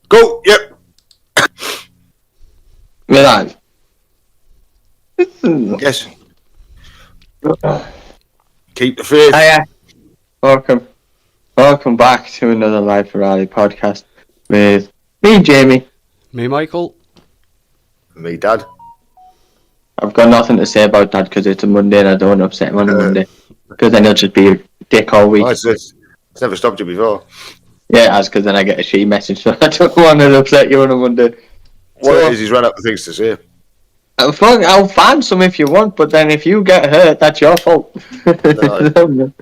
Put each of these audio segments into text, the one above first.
Go. Yep. We're live. Yes. Keep the faith. Hiya. Welcome back to another Live for Rally podcast with me, Jamie. Me, Michael. Me, Dad. I've got nothing to say about that because it's a Monday and I don't want to upset him on a Monday because then he'll just be a dick all week. Oh, it's never stopped you before. Yeah, it has, because then I get a shitty message, so I don't want to upset you on a Monday. What it is, he's run out of things to say. I'll find some if you want, but then if you get hurt, that's your fault. No,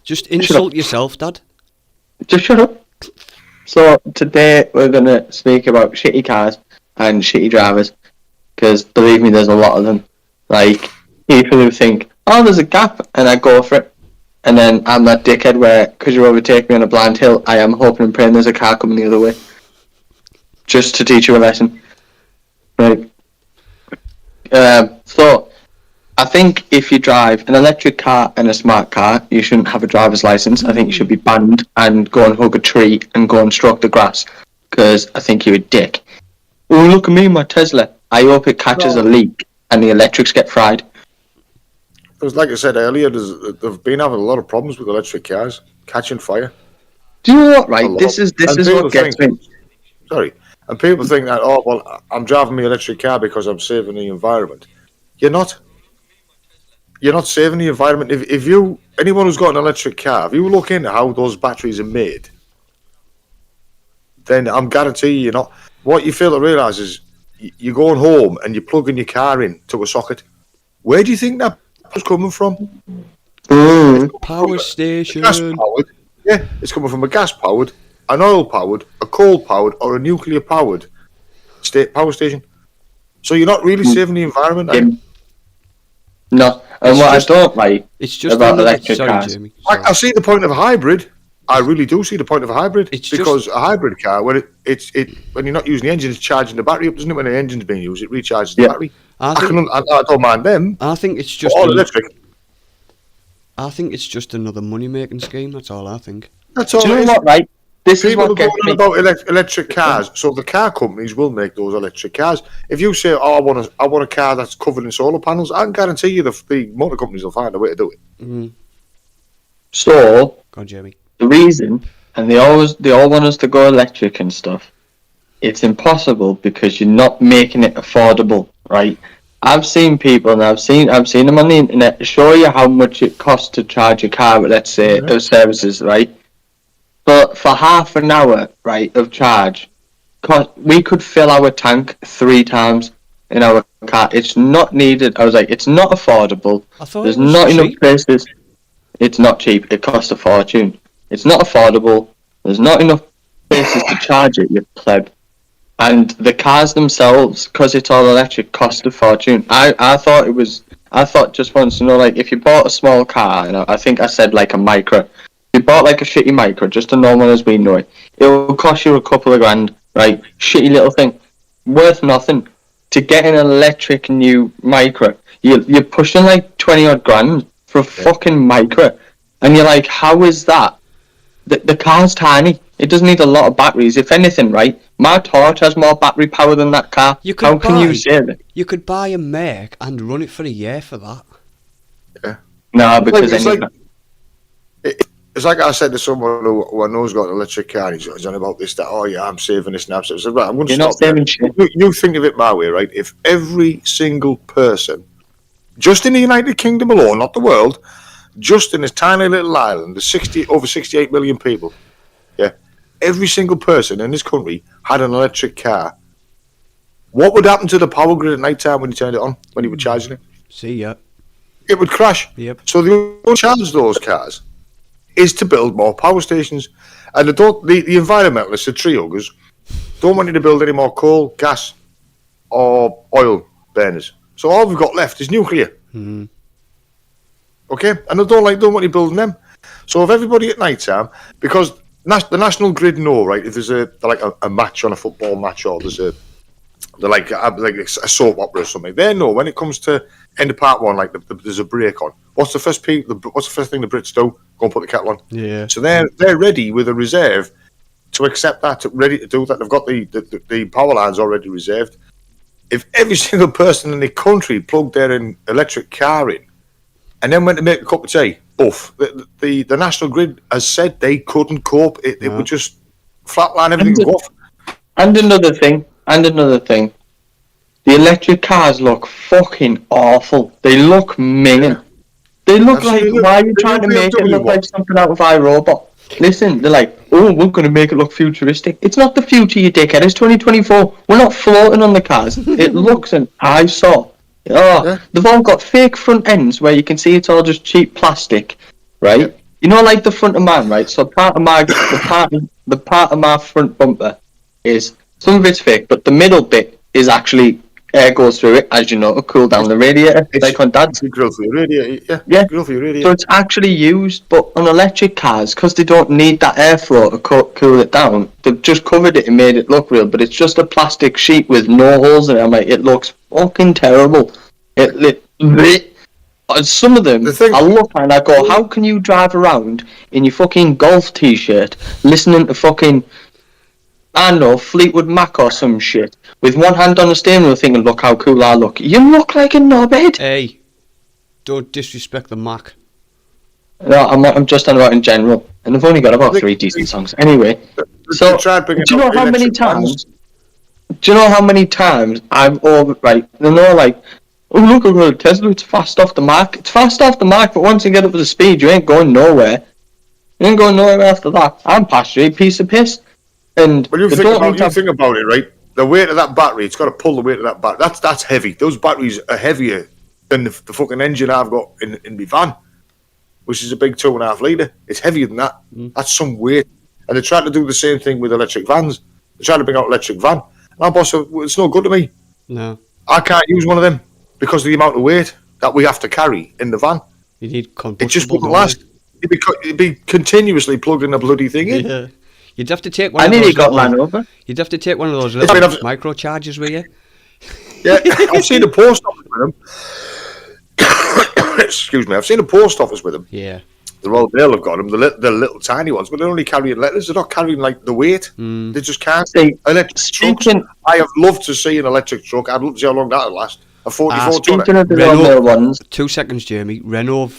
Just insult yourself, Dad. Just shut up. So today we're going to speak about shitty cars and shitty drivers, because believe me, there's a lot of them. Like, people who think, oh, there's a gap, and I go for it. And then I'm that dickhead where, because you overtake me on a blind hill, I am hoping and praying there's a car coming the other way. Just to teach you a lesson. Right. So, I think if you drive an electric car and a smart car, you shouldn't have a driver's license. I think you should be banned and go and hug a tree and go and stroke the grass, because I think you're a dick. Oh, look at me, my Tesla. I hope it catches a leak and the electrics get fried. Because, like I said earlier, they've been having a lot of problems with electric cars catching fire. Do you know what, right? This is what gets me. Sorry. And people think that, oh, well, I'm driving my electric car because I'm saving the environment. You're not. You're not saving the environment. If anyone who's got an electric car, if you look into how those batteries are made, then I'm guaranteeing you're not. What you fail to realise is you're going home and you're plugging your car in to a socket. Where do you think that was coming from? Power station. Gas powered. Yeah, it's coming from a gas powered, an oil powered, a coal powered, or a nuclear powered power station. So you're not really saving the environment. No, and what I don't like about electric cars. Jamie, I see the point of a hybrid. I really do see the point of a hybrid, because a hybrid car, when when you're not using the engine, it's charging the battery up, doesn't it? When the engine's being used, it recharges the battery. I don't mind them. I think it's just all electric. I think it's just another money-making scheme. That's all I think. That's all. Do you know what, right? This is what gets me about electric cars. So the car companies will make those electric cars. If you say, "Oh, I want a car that's covered in solar panels," I can guarantee you the motor companies will find a way to do it. Mm-hmm. So, go on, Jamie. The reason, and they all want us to go electric and stuff. It's impossible because you're not making it affordable, right? I've seen people, and I've seen them on the internet show you how much it costs to charge a car with, let's say, those services, right? But for half an hour, right, of charge, we could fill our tank 3 times in our car. It's not needed. I was like, it's not affordable. There's not enough places. It's not cheap. It costs a fortune. It's not affordable. There's not enough places to charge it, you pleb. And the cars themselves, because it's all electric, cost a fortune. I thought just once, like, if you bought a small car, and I think I said like a micro, if you bought like a shitty micro, just a normal one as we know it, it will cost you a couple of grand, right? Shitty little thing, worth nothing. To get an electric new micro, you're pushing like 20 odd grand for a fucking micro. And you're like, how is that? The car's tiny. It doesn't need a lot of batteries. If anything, right, my Torch has more battery power than that car. How can you say that? You could buy a Merc and run it for a year for that. Yeah. No, because it's like I said to someone who I know's got an electric car. He's on about this, that. Oh yeah, I'm saving this now. So I said, right, I'm going to stop. You're not saving shit. You think of it my way, right? If every single person, just in the United Kingdom alone, not the world, just in this tiny little island, there's over 68 million people. Yeah, every single person in this country had an electric car. What would happen to the power grid at night time when you turned it on, when you were charging it? See ya. It would crash. Yep. So the only charge those cars is to build more power stations, and the environmentalists, the tree huggers, don't want you to build any more coal, gas, or oil burners. So all we've got left is nuclear. Mm-hmm. Okay, and they don't want you building them. So if everybody at night time, because the national grid know, right, if there's a match on a football match, or there's like a soap opera or something, they know when it comes to end of part one, like there's a break on. What's the first thing the Brits do? go and put the kettle on. Yeah. So they're ready with a reserve to accept that, ready to do that. They've got the power lines already reserved. If every single person in the country plugged their electric car in and then went to make a cup of tea, the National Grid has said they couldn't cope. It would just flatline everything and go off. And another thing. The electric cars look fucking awful. They look minging. They look why are you trying to make it look like something out of iRobot? Listen, they're like, oh, we're going to make it look futuristic. It's not the future, you dickhead. It's 2024. We're not floating on the cars. It looks an eyesore. They've all got fake front ends where you can see it's all just cheap plastic, right? Yeah. You know, like the front of mine, right? So part of my the part of my front bumper is some of it's fake, but the middle bit is actually air goes through it, as you know, to cool down the radiator. It's like on Dad's. Grill for your radiator, yeah. Grill for your radiator. So it's actually used, but on electric cars, because they don't need that airflow to cool it down, they've just covered it and made it look real, but it's just a plastic sheet with no holes in it. I'm like, it looks fucking terrible. Some of them, I look and I go, how can you drive around in your fucking golf t-shirt, listening to fucking, I don't know, Fleetwood Mac or some shit, with one hand on the steering wheel thinking, look how cool I look. You look like a knobhead. Hey, don't disrespect the Mac. No, I'm just talking about in general. And I've only got about 3 decent songs. Anyway, so, do you know how many times... Do you know how many times I've oh look, I've got a Tesla, it's fast off the mark. It's fast off the mark, but once you get up to the speed, you ain't going nowhere. You ain't going nowhere after that. I'm past you, piece of piss. And when you think about it, right? The weight of that battery, it's got to pull the weight of that battery. That's heavy. Those batteries are heavier than the fucking engine I've got in my van, which is a big 2.5 litre. It's heavier than that. That's some weight. And they're trying to do the same thing with electric vans. They're trying to bring out electric van. And our boss said, well, it's no good to me. No. I can't use one of them because of the amount of weight that we have to carry in the van. You need it just wouldn't last. It'd be continuously plugging a bloody thing in. Yeah. You'd have to take one of those. You'd have to take one of those little micro chargers with you. Yeah, I've seen the post office with them. Excuse me, I've seen the post office with them. Yeah. The Royal Mail have got them, the little tiny ones, but they're only carrying letters. They're not carrying like the weight. They just can't. Electric trucks. I have loved to see an electric truck. I'd love to see how long that'll last. A 44 tonner. Speaking of the Royal Mail ones, 2 seconds, Jamie. Renault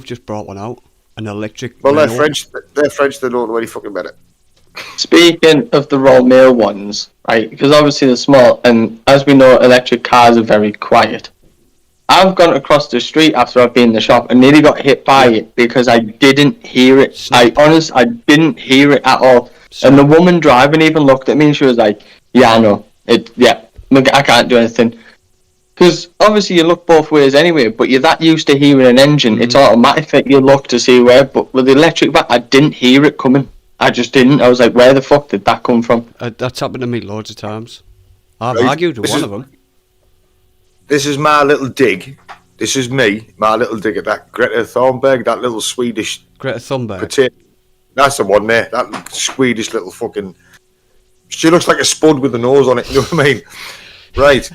just brought one out, an electric. Well, Renault. they're French. They're French. They don't know any fucking better. Speaking of the Royal Mail ones, right? Because obviously they're small, and as we know, electric cars are very quiet. I've gone across the street after I've been in the shop and nearly got hit by it because I didn't hear it. I didn't hear it at all. And the woman driving even looked at me and she was like, yeah, I know. I can't do anything. Because obviously you look both ways anyway, but you're that used to hearing an engine, it's automatic that you look to see where, but with the electric back, I didn't hear it coming. I just didn't. I was like, where the fuck did that come from? That's happened to me loads of times. I've argued with one of them. This is my little dig. This is me, my little dig at that Greta Thunberg, that little Swedish... Greta Thunberg? Potato. That's the one there, that Swedish little fucking... She looks like a spud with a nose on it, you know what I mean? Right.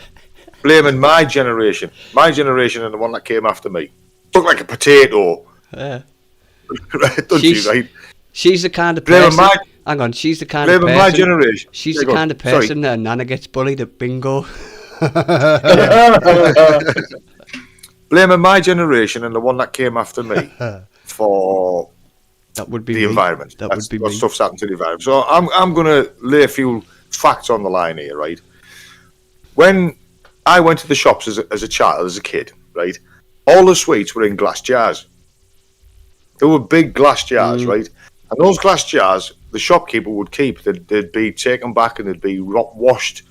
Blaming my generation and the one that came after me. Look like a potato. Yeah. Doesn't she, right? She's the kind of person... Hang on, she's the kind of person... my generation. She's the kind of person that Nana gets bullied at bingo. Blaming my generation and the one that came after me for that would be the environment. That would be stuff's happened to the environment. So I'm going to lay a few facts on the line here, right? When I went to the shops as a child, as a kid, right, all the sweets were in glass jars. They were big glass jars, right? And those glass jars, the shopkeeper would keep. They'd be taken back and they'd be washed,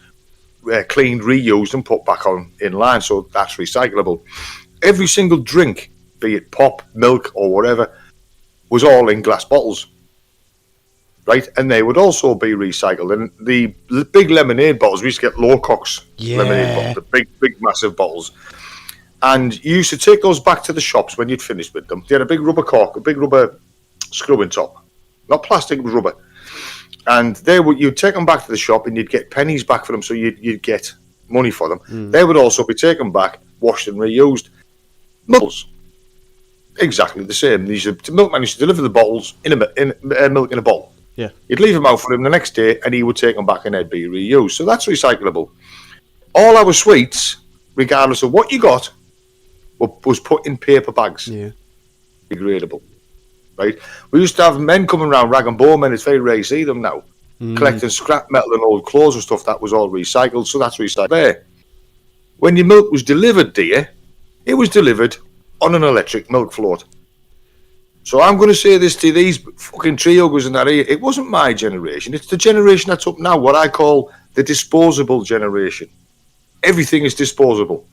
cleaned, reused and put back on in line, so that's recyclable. Every single drink, be it pop, milk or whatever, was all in glass bottles, right? And they would also be recycled. And the big lemonade bottles, we used to get Lowcock's lemonade bottles, the big massive bottles, and you used to take those back to the shops when you'd finished with them. They had a big rubber cork, a big rubber screwing top, not plastic, but rubber. And you'd take them back to the shop and you'd get pennies back for them, so you'd get money for them. They would also be taken back, washed and reused. Models. Exactly the same. The milkman used to deliver the bottles in milk in a bottle. Yeah. You'd leave them out for him the next day, and he would take them back, and they'd be reused. So that's recyclable. All our sweets, regardless of what you got, was put in paper bags. Yeah. Degradable. Right? We used to have men coming around, rag and bone men. It's very rare to see them now, collecting scrap metal and old clothes and stuff. That was all recycled. So that's recycled there. When your milk was delivered, dear, it was delivered on an electric milk float. So I'm going to say this to these fucking tree huggers and that here. It wasn't my generation. It's the generation that's up now, what I call the disposable generation. Everything is disposable.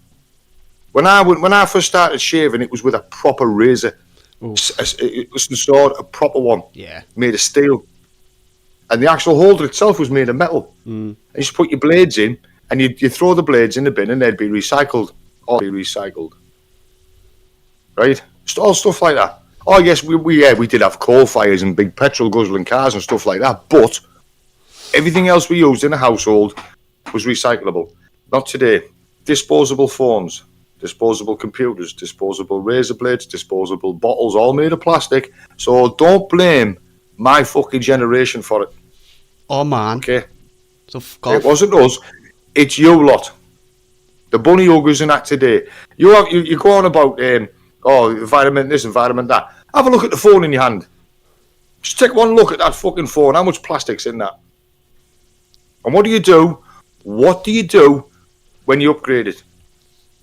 When I first started shaving, it was with a proper razor. It was installed a proper one. Yeah. Made of steel. And the actual holder itself was made of metal. And you just put your blades in, and you throw the blades in the bin, and they'd be recycled. Right? Just all stuff like that. Oh yes, we did have coal fires and big petrol guzzling cars and stuff like that, but everything else we used in the household was recyclable. Not today. Disposable phones, disposable computers, disposable razor blades, disposable bottles, all made of plastic. So don't blame my fucking generation for it. Oh man. Okay. So it wasn't us. It's you lot. The bunny huggers and that today. You go on about environment this, environment that. Have a look at the phone in your hand. Just take one look at that fucking phone. How much plastic's in that? And what do you do? What do you do when you upgrade it?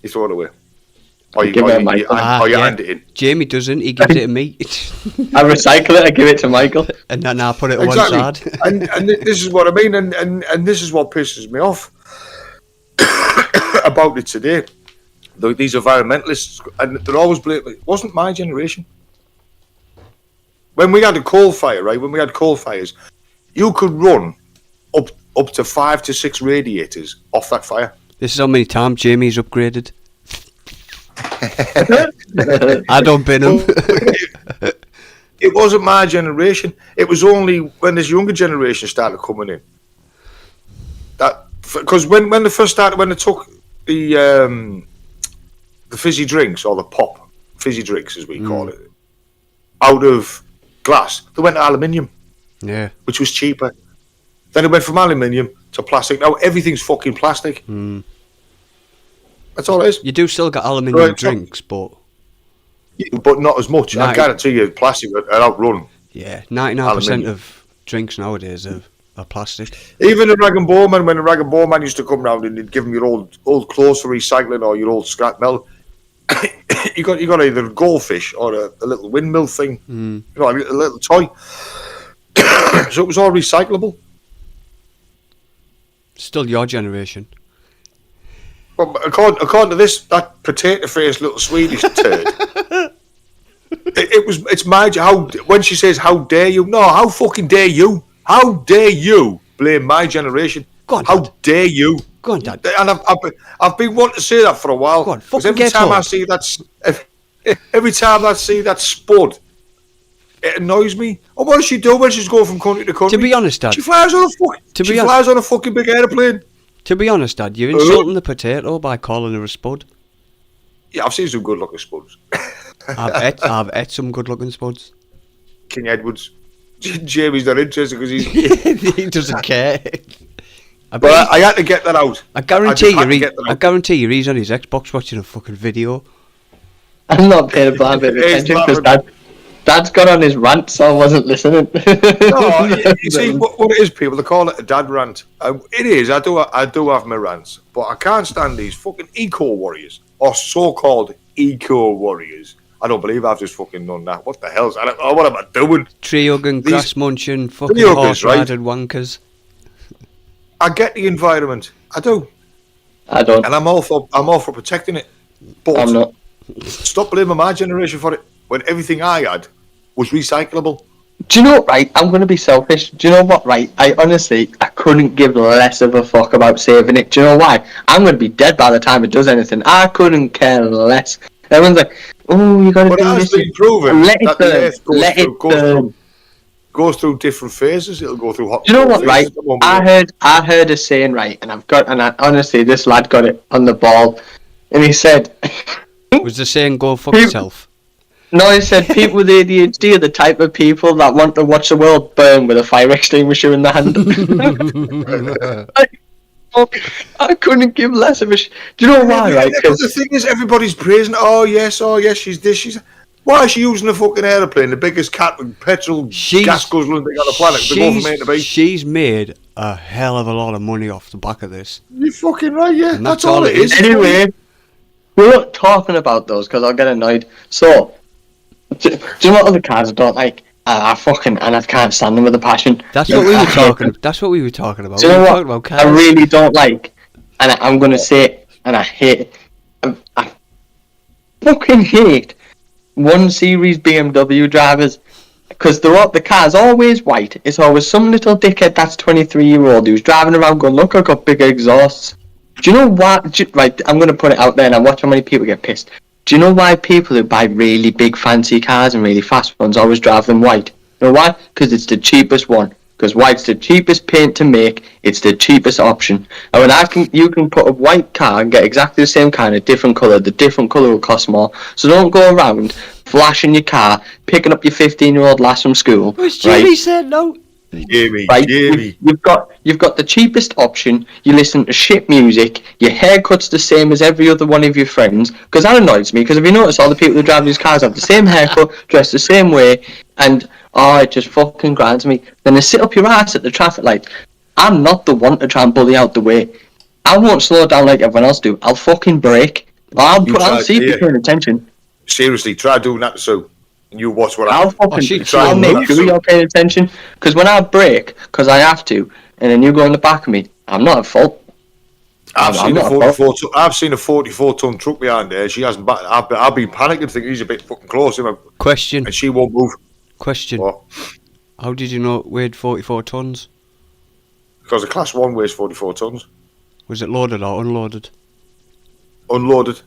You throw it away. Or you hand it in. Jamie doesn't. He gives it to me. I recycle it. I give it to Michael. And then I put it on one side. and this is what I mean. And this is what pisses me off about it today. These environmentalists, and they're always blaming. It wasn't my generation. When we had a coal fire, right? When we had coal fires, you could run up to 5 to 6 radiators off that fire. This is how many times Jamie's upgraded. I don't bin him. It wasn't my generation. It was only when this younger generation started coming in. That because when they first started, when they took the fizzy drinks, or the pop fizzy drinks as we call it, out of glass, they went to aluminium, which was cheaper. Then it went from aluminium to plastic. Now everything's fucking plastic. That's all it is. You do still get aluminium drinks, but not as much. I guarantee you, plastic would outrun. Yeah, 99% of drinks nowadays are plastic. Even the rag and bone man, when the rag and bone man used to come round and he'd give them your old clothes for recycling or your old scrap metal, you got either a goldfish or a little windmill thing, a little toy. So it was all recyclable. Still your generation. Well, according to this, that potato-faced little Swedish turd, it's my when she says "How dare you?" No, how fucking dare you? How dare you blame my generation? Go on, how Dad. dare you? Go on, Dad. And I've been wanting to say that for a while. Go on, because every time I see that spud, it annoys me. And what does she do when she's going from country to country? To be honest, Dad, she flies on a fucking big aeroplane. To be honest, Dad, you're insulting the potato by calling her a spud. Yeah, I've seen some good-looking spuds. I've ate some good-looking spuds. King Edwards. Jamie's not interested because he doesn't care. But I had to get that out. I guarantee you, he's on his Xbox watching a fucking video. I'm not paying a blind bit of attention because Dad's got on his rant, so I wasn't listening. No, you see what it is, people. They call it a dad rant. It is. I do have my rants, but I can't stand these fucking eco warriors or so-called eco warriors. I don't believe I've just fucking done that. What the hell's that? Oh, what am I doing? Tree hugging, grass munching, fucking horse riding wankers. I get the environment. I do. I don't. And I'm all for protecting it. But I'm not. Stop blaming my generation for it when everything I had was recyclable. Do you know what, right? I'm going to be selfish. Do you know what, right? I couldn't give less of a fuck about saving it. Do you know why? I'm going to be dead by the time it does anything. I couldn't care less. Everyone's like, oh, you got to do this. But it has been proven that the Earth goes through different phases. It'll go through hot. Do you know what, right? I heard a saying, right, and honestly, this lad got it on the ball, and he said, was the saying "Go fuck yourself"? No, I said people with ADHD are the type of people that want to watch the world burn with a fire extinguisher in the hand. I couldn't give less of a do you know why, right? Because the thing is, everybody's praising, oh yes, she's this, she's... Why is she using a fucking aeroplane, the biggest petrol gas guzzling thing on the planet, to go from A to B? She's made a hell of a lot of money off the back of this. You're fucking right, yeah. And that's all it is. Anyway, we're not talking about those, because I'll get annoyed. So, do you know what other cars I don't like? I can't stand them with a passion. That's what we were talking about. That's what we were talking about. Do you know what I really don't like? And I'm going to say it, and I hate it. I fucking hate 1 Series BMW drivers. Because the car's always white. It's always some little dickhead that's 23-year-old who's driving around going, look, I got big exhausts. Do you know what? Right, I'm going to put it out there and I watch how many people get pissed. Do you know why people who buy really big fancy cars and really fast ones always drive them white? You know why? Because it's the cheapest one. Because white's the cheapest paint to make. It's the cheapest option. And when you can put a white car and get exactly the same car in a different colour. The different colour will cost more. So don't go around flashing your car, picking up your 15-year-old lass from school. What's Jamie said no? Jamie, right? Jamie. You've got the cheapest option. You listen to shit music. Your haircut's the same as every other one of your friends. Because that annoys me. Because if you notice, all the people who drive these cars have the same haircut, dress the same way, and it just fucking grinds me. Then they sit up your ass at the traffic light. I'm not the one to try and bully out the way. I won't slow down like everyone else do. I'll fucking brake. I'll see if you're paying attention. Seriously, try doing that so you watch what I'll make sure you're paying attention. Because when I brake, because I have to, and then you go in the back of me, I'm not at fault. I've seen a 44-ton truck behind there. She hasn't. I've been panicking, thinking he's a bit fucking close. Question. And she won't move. Question. What? How did you know it weighed 44 tons? Because the Class 1 weighs 44 tons. Was it loaded or unloaded? Unloaded.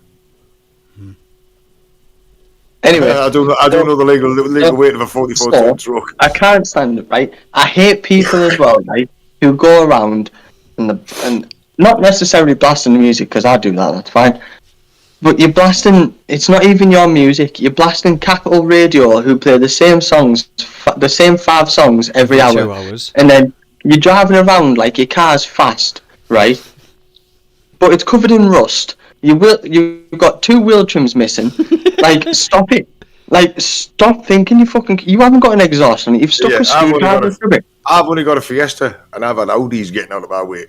Anyway, I don't know the legal weight of a 44-ton truck. I can't stand it, right? I hate people as well, right, who go around and not necessarily blasting the music, because I do that's fine. But you're blasting, it's not even your music, you're blasting Capital Radio, who play the same songs, the same 5 songs every hour. 2 hours. And then you're driving around like your car's fast, right? But it's covered in rust. You've got 2 wheel trims missing. Like, stop it. Like, stop thinking you haven't got an exhaust on it. You've stuck a screwdriver through it. I've only got a Fiesta, and I've had Audis getting out of my way.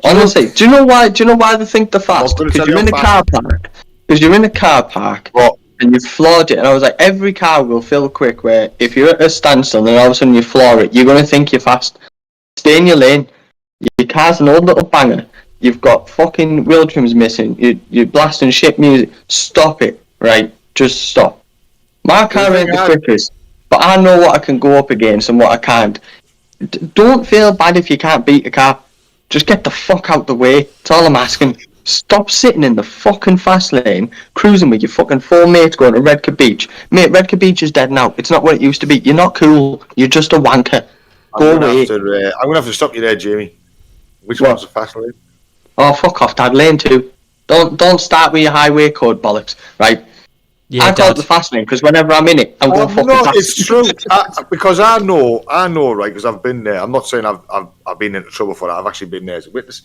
Honestly, do you know why they think they're fast? Because you're in a car park. Because you're in a car park. What? And you've floored it. And I was like, every car will fill quick, where if you're at a standstill and all of a sudden you floor it, you're going to think you're fast. Stay in your lane. Your car's an old little banger. You've got fucking wheel trims missing. You're blasting shit music. Stop it, right? Just stop. My car ain't the quickest, but I know what I can go up against and what I can't. Don't feel bad if you can't beat a car. Just get the fuck out the way. That's all I'm asking. Stop sitting in the fucking fast lane, cruising with your fucking 4 mates going to Redcar Beach. Mate, Redcar Beach is dead now. It's not what it used to be. You're not cool. You're just a wanker. Go away. I'm going to have to stop you there, Jamie. Which one's the fast lane? Oh, fuck off, Dad. Lane 2. Don't start with your highway code bollocks, right? Yeah, I call it the fast lane because whenever I'm in it, I'm going fucking fast. It's true. Because I know, right? Because I've been there. I'm not saying I've been into trouble for that. I've actually been there as a witness.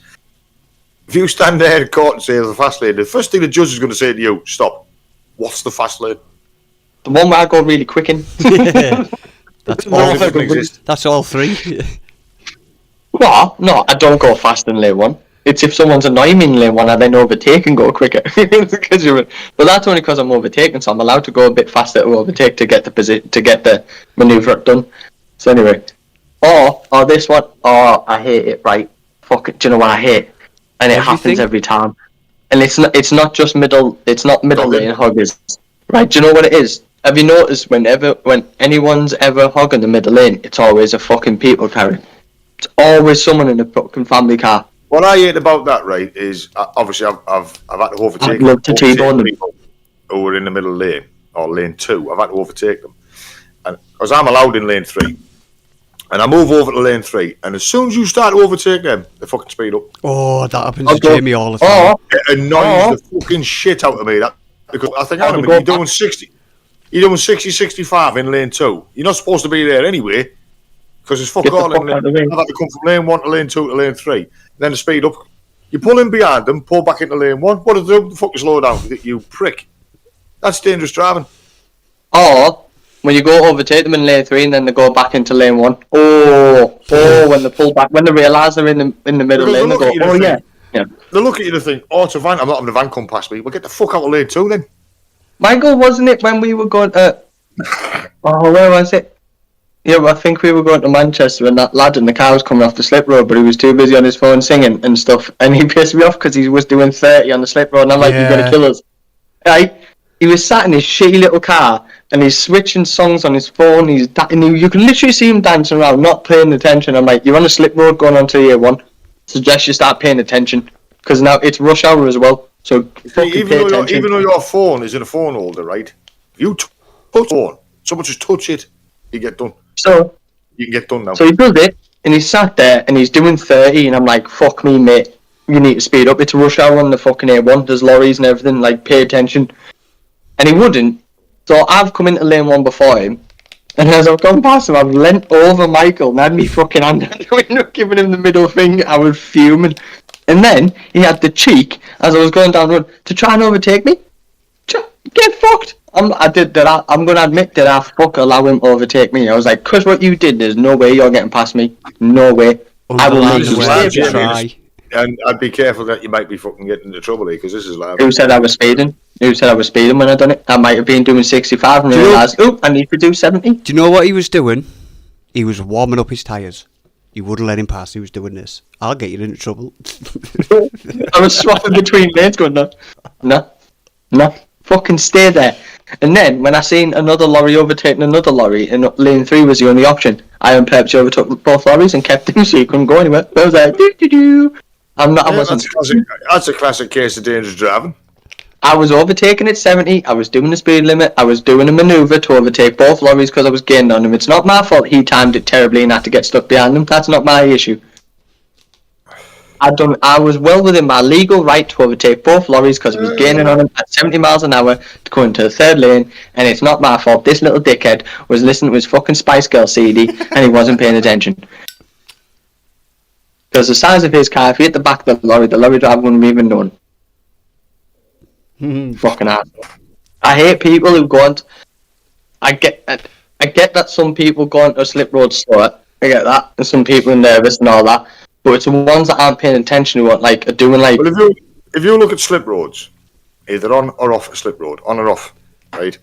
If you stand there in court and say there's a fast lane, the first thing the judge is going to say to you, stop. What's the fast lane? The one where I go really quick in. Yeah. That's all 3. What? No, I don't go fast in lane 1. It's if someone's annoying me in lane 1, I then overtake and go quicker. But that's only because I'm overtaking, so I'm allowed to go a bit faster to overtake to get the manoeuvre done. So anyway, or this one, I hate it. Right? Fuck it. Do you know what I hate? And it happens every time. And it's not just middle. It's not middle lane hoggers. Right? Do you know what it is? Have you noticed when anyone's ever hogging the middle lane, it's always a fucking people carrier. It's always someone in a fucking family car. What I hate about that, right, is obviously I've had to overtake people who were in the middle lane or lane 2. I've had to overtake them, and because I'm allowed in lane 3, and I move over to lane 3, and as soon as you start to overtake them, they fucking speed up. Oh, that happens to Jamie all the time. It annoys the fucking shit out of me. That because I think you're doing 60. You're doing 60, 65 in lane 2. You're not supposed to be there anyway, because it's fuck all. I've had to come from lane 1 to lane 2 to lane 3. Then to speed up. You pull in behind them, pull back into lane 1. What do they do? The fuck you slow down, you prick. That's dangerous driving. Or when you go overtake them in lane 3 and then they go back into lane 1. When they pull back, when they realise they're in the middle lane, they go, yeah. They look at you and think, it's a van. I'm not having a van come past me. Well, get the fuck out of lane 2 then. Michael, wasn't it when we were going to... where was it? Yeah, I think we were going to Manchester and that lad in the car was coming off the slip road, but he was too busy on his phone singing and stuff, and he pissed me off because he was doing 30 on the slip road, and I'm like, you're going to kill us. Right? He was sat in his shitty little car, and he's switching songs on his phone, you can literally see him dancing around, not paying attention. I'm like, you're on a slip road going on to year 1. Suggest you start paying attention, because now it's rush hour as well, so even though your phone is in a phone holder, right? If you touch the phone, someone just touch it, you get done. So you can get done now. So he does it, and he's sat there, and he's doing 30, and I'm like, fuck me, mate. You need to speed up. It's rush hour on the fucking A1. There's lorries and everything. Like, pay attention. And he wouldn't. So I've come into lane 1 before him, and as I've gone past him, I've leant over Michael and had me fucking hand out the window, giving him the middle finger. I was fuming. And then he had the cheek, as I was going down the road, to try and overtake me. Get fucked. I'm going to admit that I allow him to overtake me. I was like, cause what you did, there's no way you're getting past me. No way. I will make you try. And I'd be careful that you might be fucking getting into trouble here, because this is live. Who said I was speeding? When I done it? I might have been doing 65 and realised, I need to do 70. Do you know what he was doing? He was warming up his tyres. You wouldn't let him pass, he was doing this. I'll get you into trouble. I was swapping between lanes going, no, fucking stay there. And then, when I seen another lorry overtaking another lorry, and lane 3 was the only option, I on purpose overtook both lorries and kept them so you couldn't go anywhere. I was like, doo-doo-doo. That's a classic case of dangerous driving. I was overtaking at 70, I was doing the speed limit, I was doing a manoeuvre to overtake both lorries because I was gaining on them. It's not my fault he timed it terribly and had to get stuck behind them. That's not my issue. I was well within my legal right to overtake both lorries because I was gaining on them at 70 miles an hour to go into the third lane, and it's not my fault. This little dickhead was listening to his fucking Spice Girl CD and he wasn't paying attention. Because the size of his car, if he hit the back of the lorry driver wouldn't have even known. Fucking asshole. I hate people who go on. I get that some people go onto a slip road slower. I get that, and some people are nervous and all that. But it's the ones that aren't paying attention who are doing. Well, if you look at slip roads, either on or off a slip road, on or off, right?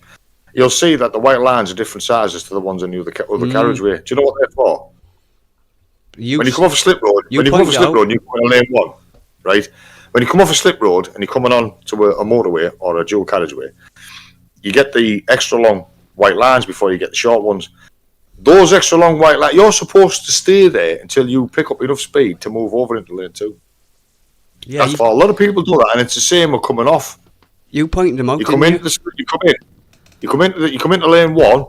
You'll see that the white lines are different sizes to the ones on the other carriageway. Do you know what they're for? When you come off a slip road, and you come on lane 1, right? When you come off a slip road and you're coming on to a motorway or a dual carriageway, you get the extra long white lines before you get the short ones. Those extra long white lines, you're supposed to stay there until you pick up enough speed to move over into lane 2. Yeah, that's why a lot of people do that, and it's the same with coming off. You pointed them out. You come into lane 1,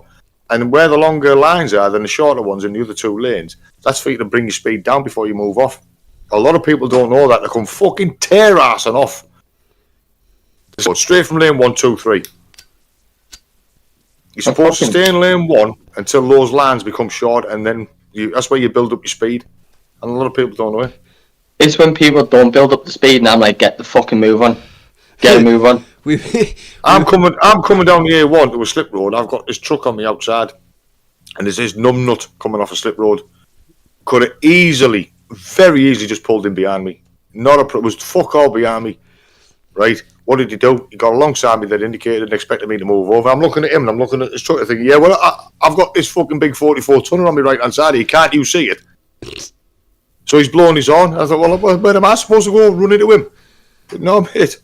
and where the longer lines are than the shorter ones in the other 2 lanes, that's for you to bring your speed down before you move off. A lot of people don't know that. They come fucking tear-assing off. So straight from lane 1, 2, 3. You're supposed to stay in lane 1 until those lines become short, and then that's where you build up your speed. And a lot of people don't know it. It's when people don't build up the speed, and I'm like, get the fucking move on. Get a move on. I'm coming down the A1 to a slip road. I've got this truck on the outside, and there's this numbnut coming off a slip road. Could have very easily just pulled in behind me. It was fuck all behind me. Right? What did he do? He got alongside me that indicated and expected me to move over. I'm looking at him and I'm looking at his truck and thinking, yeah, well, I've got this fucking big 44 tonner on my right hand side here. Can't you see it? So he's blowing his horn. I thought, well, where am I supposed to go run into him? But no, mate.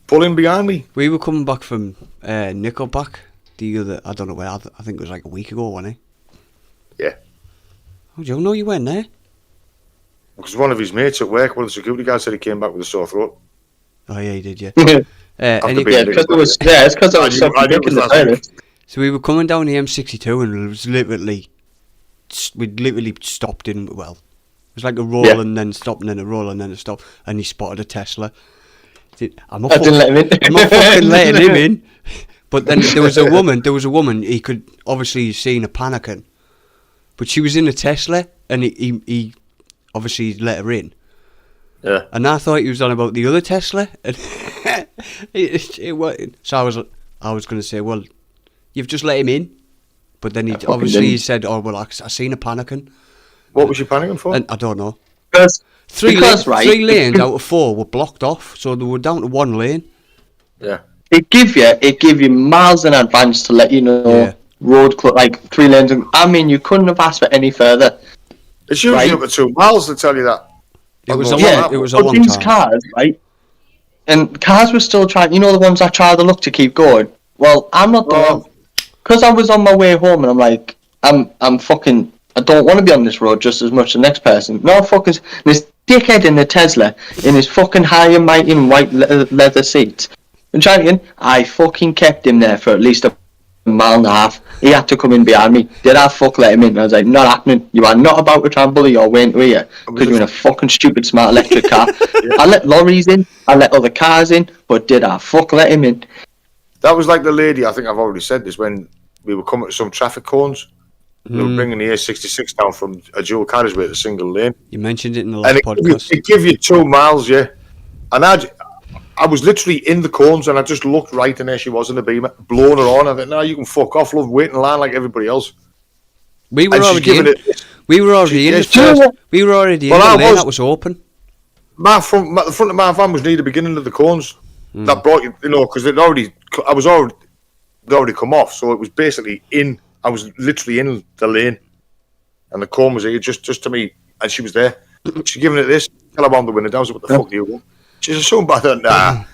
Pull in behind me. We were coming back from Nickelback the other, I don't know where, I think it was like a week ago, wasn't it? Yeah. Oh, do you know you went there? Because one of his mates at work, one of the security guards said he came back with a sore throat. Oh yeah, he did, yeah. It's because I was so big in the toilet. So we were coming down the M62 and it was we'd literally stopped in, well, it was like a roll and then stop and then a roll and then a stop, and he spotted a Tesla. I'm not fucking letting him in, But then there was a woman, he could obviously seen a panicking. But she was in a Tesla, and he obviously let her in. Yeah. And I thought he was on about the other Tesla. And so I was going to say, well, you've just let him in. But then he said, oh, well, I seen a panicking. What was you panicking for? And I don't know. Because three lanes out of 4 were blocked off, so they were down to 1 lane. Yeah. It give you miles in advance to let you know like 3 lanes. I mean, you couldn't have asked for any further. It's usually up to 2 miles to tell you that. It was a long these time. Cars, right? And cars were still trying. You know the ones that try the luck to keep going. Well, I'm not the one. Because I was on my way home, and I'm like, I'm fucking. I don't want to be on this road just as much as the next person. No fucking this dickhead in the Tesla in his fucking high and mighty and white leather seats. And trying, I fucking kept him there for at least a mile and a half. He had to come in behind me. Did I let him in? And I was like, not happening. You are not about to try and bully your way into here because you're in a fucking stupid smart electric car. I let lorries in. I let other cars in. But did I let him in? That was like the lady, I think I've already said this, when we were coming to some traffic cones. They were bringing the A66 down from a dual carriageway to single lane. You mentioned it in the last podcast. It give you 2 miles, yeah. And I was literally in the cones, and I just looked right, and there she was in the beamer, blowing her on. I thought, no, you can fuck off, love, wait in line like everybody else. We were already in the lane that was open. The front of my van was near the beginning of the cones. That brought you know, because they'd already come off, so it was basically in. I was literally in the lane, and the cone was here just to me, and she was there. She's giving it this. Tell her around the window down. What the fuck do you want? She's assumed by that. Nah,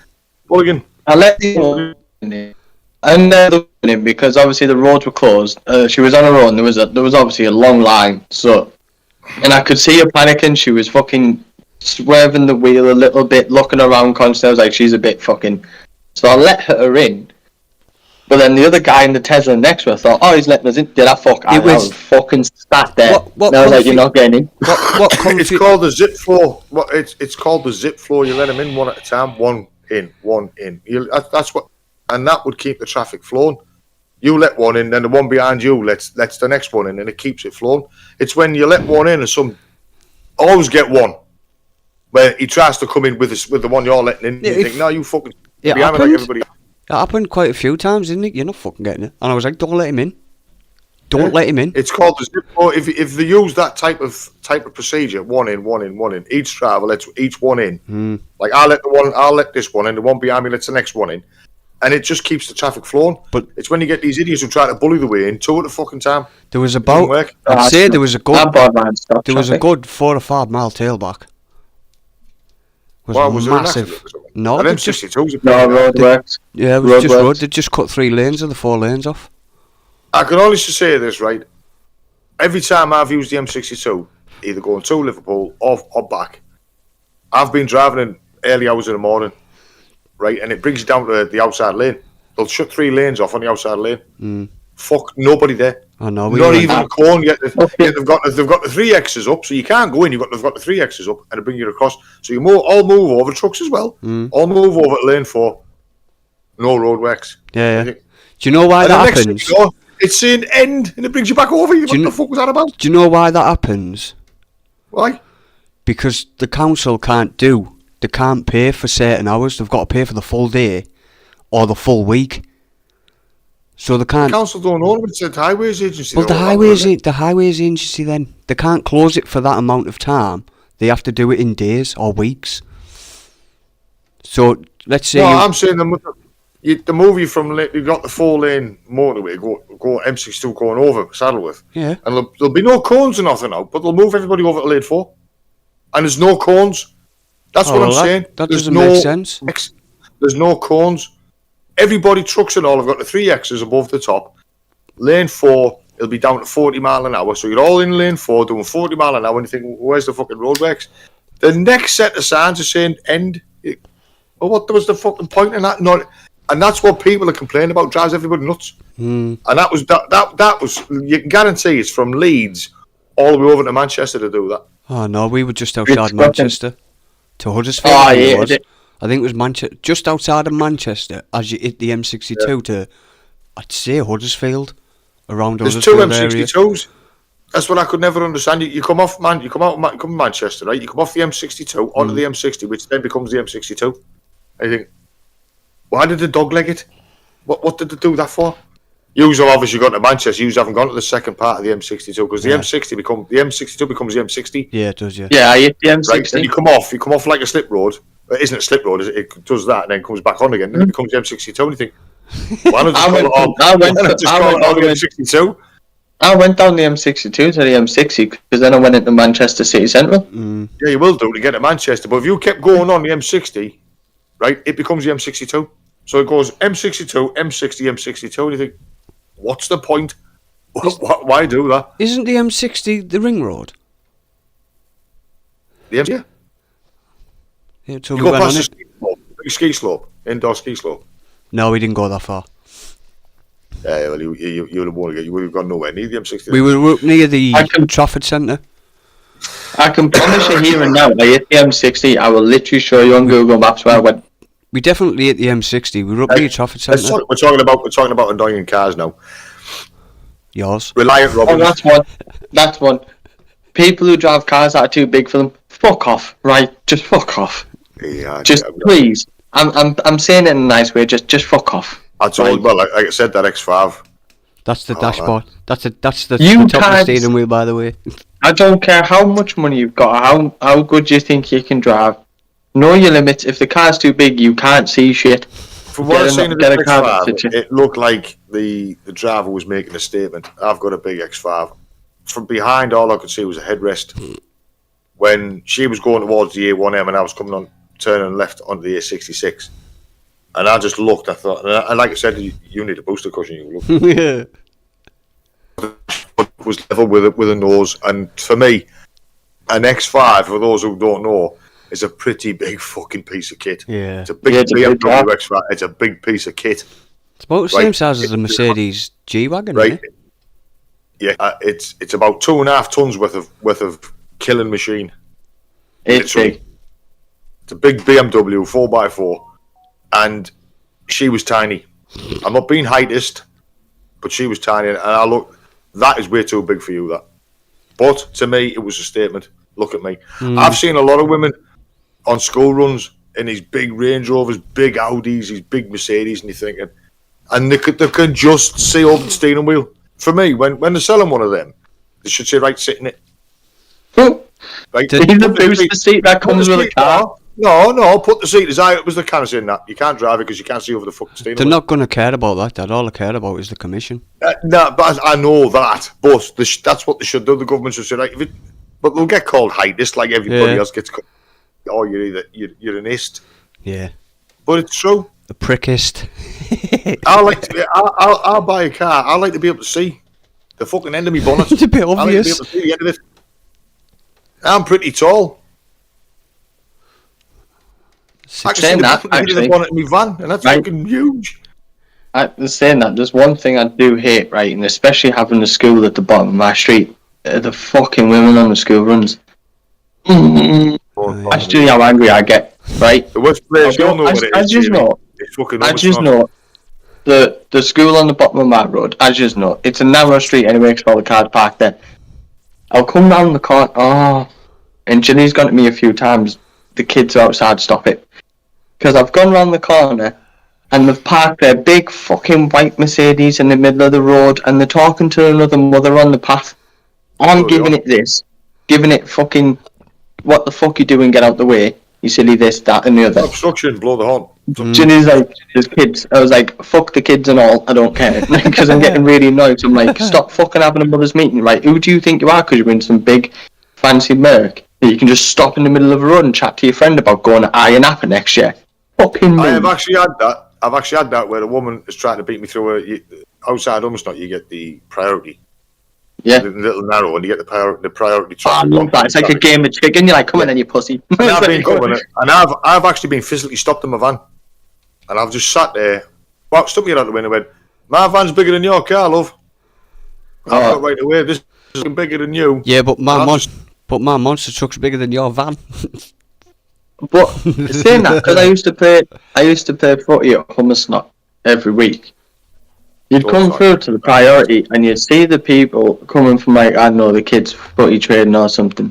Mulligan. I let you in, and because obviously the roads were closed. She was on her own. There was obviously a long line. So, and I could see her panicking. She was fucking swerving the wheel a little bit, looking around constantly. I was like, she's a bit fucking. So I let her in. But then the other guy in the Tesla next to her thought, oh, he's letting us in. Did I fuck? I was fucking sat there. And I was like, you're not getting in. It's called the zip flow. It's called the zip flow. You let them in one at a time, one in, one in. That's what, and that would keep the traffic flowing. You let one in, then the one behind you lets the next one in, and it keeps it flowing. It's when you let one in, and always get one where he tries to come in with the one you're letting in. You think, no, you fucking behind me like everybody. It happened quite a few times, didn't it? You're not fucking getting it. And I was like, don't let him in. Don't let him in. It's called the zip flow. If they use that type of procedure, one in, one in, one in. Each driver lets each one in. Like I'll let this one in. The one behind me lets the next one in, and it just keeps the traffic flowing. But it's when you get these idiots who try to bully the way in 2 at a fucking time. There was about. I'd say there was a good 4 or 5 mile tailback. Was massive. No, roadworks. Yeah, it was just road. They just cut 3 lanes of the 4 lanes off. I can honestly say this, right? Every time I've used the M62, either going to Liverpool or back, I've been driving in early hours in the morning, right? And it brings you down to the outside lane. They'll shut 3 lanes off on the outside lane. Fuck, nobody there. I know. Not even a cone yet. They've got the 3 X's up, so you can't go in. They've got the 3 X's up, and they bring you across. So you all move over trucks as well. All move over to lane 4. No roadworks. Yeah. Do you know why that happens? It's saying end, and it brings you back over. What the fuck was that about? Do you know why that happens? Why? Because the council they can't pay for certain hours. They've got to pay for the full day or the full week. So they can't. The council don't own it. It's the highways agency. Well, the highways agency then they can't close it for that amount of time. They have to do it in days or weeks. So let's say. No, I'm saying the movie from you've got the 4-lane motorway go M62 going over Saddleworth. Yeah. And there'll be no cones or nothing out, but they'll move everybody over to lane 4, and there's no cones. That's what I'm saying. That doesn't make sense. There's no cones. Everybody, trucks and all, have got the 3 X's above the top. Lane 4, it'll be down to 40 mile an hour. So you're all in lane 4 doing 40 mile an hour, and you think, where's the fucking roadworks? The next set of signs are saying end. Well, what was the fucking point in that? And that's what people are complaining about. Drives everybody nuts. And that was you can guarantee it's from Leeds all the way over to Manchester to do that. Oh no, we were just outside Manchester to Huddersfield. Oh yeah. I think it was Manchester, just outside of Manchester, as you hit the M62 to I'd say Huddersfield, around There's Huddersfield two area. M62s. That's what I could never understand. You come off, man. You come Manchester, right? You come off the M62 onto the M60, which then becomes the M62. I think, why did the dog leg it? What did they do that for? You've obviously gone to Manchester. You haven't gone to the second part of the M62 because the M62 becomes the M60. Yeah, it does. Yeah. Yeah, I hit the M60. Right, and you come off like a slip road. It isn't a slip road. It does that and then comes back on again. Then it becomes the M62. And you think, why not just call it M62? I went down the M62 to the M60 because then I went into Manchester City Central. Yeah, you will do to get to Manchester. But if you kept going on the M60, right, it becomes the M62. So it goes M62, M60, M62. And you think, what's the point? Why do that? Isn't the M60 the ring road? Yeah. Yeah, so You we go went on past it. the ski slope, indoor ski slope. No, we didn't go that far. Yeah, well, you would have gone nowhere near the M60. We were up near the Trafford Centre. I can promise you here and now, I hit the M60. I will literally show you on Google Maps where I went. We definitely hit the M60. We were up near Trafford Centre. We're talking about annoying cars now. Yours. Reliant Robbins. Oh, that's one. People who drive cars that are too big for them, fuck off, right? Just fuck off. Yeah, Please. I'm saying it in a nice way. Just fuck off. That's all. Well, like I said, that X5. That's the dashboard. That's the top of You the can't- steering wheel, by the way. I don't care how much money you've got, how good you think you can drive. Know your limits. If the car's too big, you can't see shit. From what I've seen of the get a car that X5, fits you. it looked like the driver was making a statement. I've got a big X5. From behind, all I could see was a headrest. When she was going towards the A1M and I was turning left onto the A66, and I just looked, I thought, and like I said, you need a booster cushion. You look. Yeah. It was level with a nose, and for me, an X5, for those who don't know, is a pretty big fucking piece of kit. Yeah. It's a big BMW X5. It's a big piece of kit. It's about the same size as a Mercedes G-Wagon, right? Isn't it? Yeah, it's about 2.5 tons worth of killing machine. It's big. It's a big BMW 4x4, and she was tiny. I'm not being heightist, but she was tiny, and I look. That is way too big for you. That, but to me, it was a statement. Look at me. I've seen a lot of women on school runs in these big Range Rovers, big Audis, these big Mercedes, and you're thinking, and they can just see over the steering wheel. For me, when they're selling one of them, they should say, right, sit in it. Right, the booster seat that comes with a car. No, put the seat as high up as the can in that. You can't drive it because you can't see over the fucking steering wheel. They're not going to care about that. All they care about is the commission. No, but I know that. But that's what they should do. The government should say, right, but they'll get called heightist like everybody else gets called. Oh, you're an ist. Yeah. But it's true. A prickist. I'll buy a car. I like to be able to see the fucking end of my bonnet. It's a bit I like to be obvious. able to see the end of it. I'm pretty tall. I can see the end of the bonnet in my van, and that's fucking huge. Saying that, there's one thing I do hate, right, and especially having the school at the bottom of my street, the fucking women on the school runs. That's just how angry I get, right? The worst place, you don't know what it is. I just know. I just know the school on the bottom of my road. I just know it's a narrow street anyway, because all the cars parked there. I'll come down the corner. And Ginny's gone to me a few times. The kids outside, stop it, because I've gone round the corner and they've parked their big fucking white Mercedes in the middle of the road, and they're talking to another mother on the path. I'm giving it fucking, what the fuck you doing? Get out the way, you silly this, that, and the other. Obstruction, blow the horn. Ginny's like, there's kids. I was like, fuck the kids and all, I don't care. Because I'm getting really annoyed. So I'm like, stop fucking having a mother's meeting, right? Who do you think you are? Because you're in some big, fancy Merc that you can just stop in the middle of a road and chat to your friend about going to Iron Apple next year. Fucking I have actually had that. I've actually had that where a woman is trying to beat me through outside Umsnot. You get the priority. Yeah. The little narrow, and you get the priority. I love that. It's like a game of chicken. You're like, come on then, you pussy. And I've actually been physically stopped in my van, and I've just sat there. Well, stuck me out the window and went, "My van's bigger than your car, love." I got right away. This is bigger than you. Yeah, but my monster truck's bigger than your van. But saying that, because I used to play footy at Hummersnot every week, You'd come through to the priority, and you'd see the people coming from, like, I don't know, the kids' footy trading or something.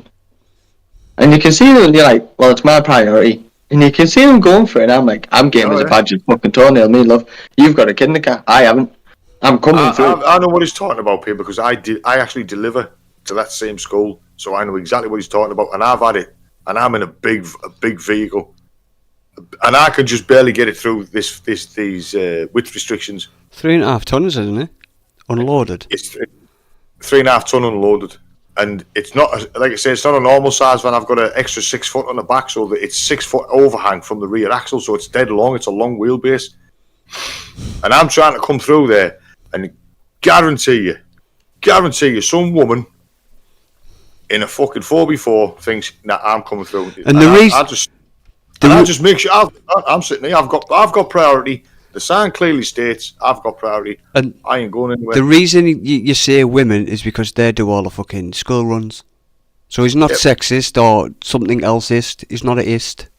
And you can see them, and you're like, well, it's my priority. And you can see them going for it, and I'm like, I'm game as a badge of fucking toenail, me, love. You've got a kid in the car. I haven't. I'm coming through. I know what he's talking about, Peter, because I actually deliver to that same school, so I know exactly what he's talking about, and I've had it, and I'm in a big vehicle, and I can just barely get it through these width restrictions. 3.5 tons, isn't it? Unloaded. It's 3.5 ton unloaded, and it's not, like I say, it's not a normal size van. I've got an extra 6 foot on the back, so that it's 6 foot overhang from the rear axle, so it's dead long. It's a long wheelbase, and I'm trying to come through there, and guarantee you, some woman in a fucking 4x4 thinks, nah, I'm coming through. And the reason I just make sure I'm sitting here. I've got priority. The sign clearly states I've got priority, and I ain't going anywhere. The reason you say women is because they do all the fucking school runs. So he's not sexist or something else-ist. He's not a ist.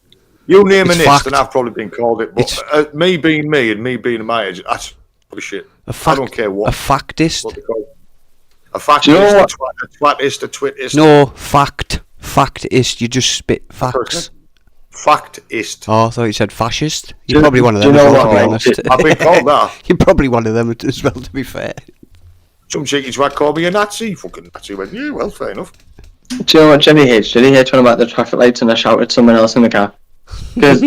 You name an ist, and I've probably been called it. But me being me and me being my age, that's shit. I don't care what. A factist. What they call it. A factist, a twatist, a twitist. No, factist. You just spit facts. Factist. Oh, I thought you said fascist. You're probably one of them, to be honest. I've been called that. You're probably one of them as well, to be fair. Some cheeky twat called me a Nazi. Fucking Nazi. Went, yeah, well, fair enough. Do you know what Jenny hates? Jenny hates when I'm at the traffic lights and I shout at someone else in the car. Because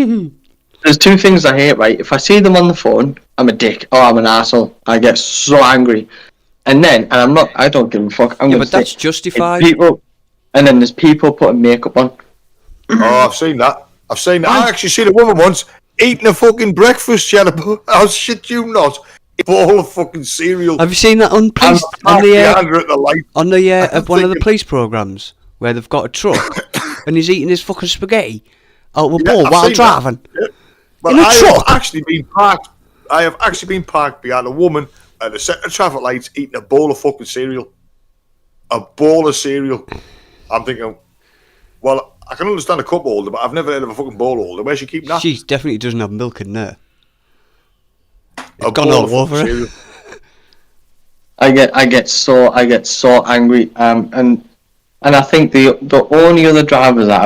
there's two things I hate, right? If I see them on the phone, I'm a dick. Oh, I'm an asshole. I get so angry. And then, I don't give a fuck. I'm but that's justified. People, and then there's people putting makeup on. Oh, I've seen that. I actually seen a woman once eating a fucking breakfast. She had I'll shit you not, a bowl of fucking cereal. Have you seen that on one of the police programs where they've got a truck and he's eating his fucking spaghetti out of a bowl while driving? Yeah. Well, I have actually been parked behind a woman at a set of traffic lights eating a bowl of fucking cereal. A bowl of cereal. I'm thinking, well, I can understand a cup holder, but I've never heard of a fucking bowl holder. Where's she keeping that? She definitely doesn't have milk in there. It's gone all over her. I get so angry, and I think the only other drivers that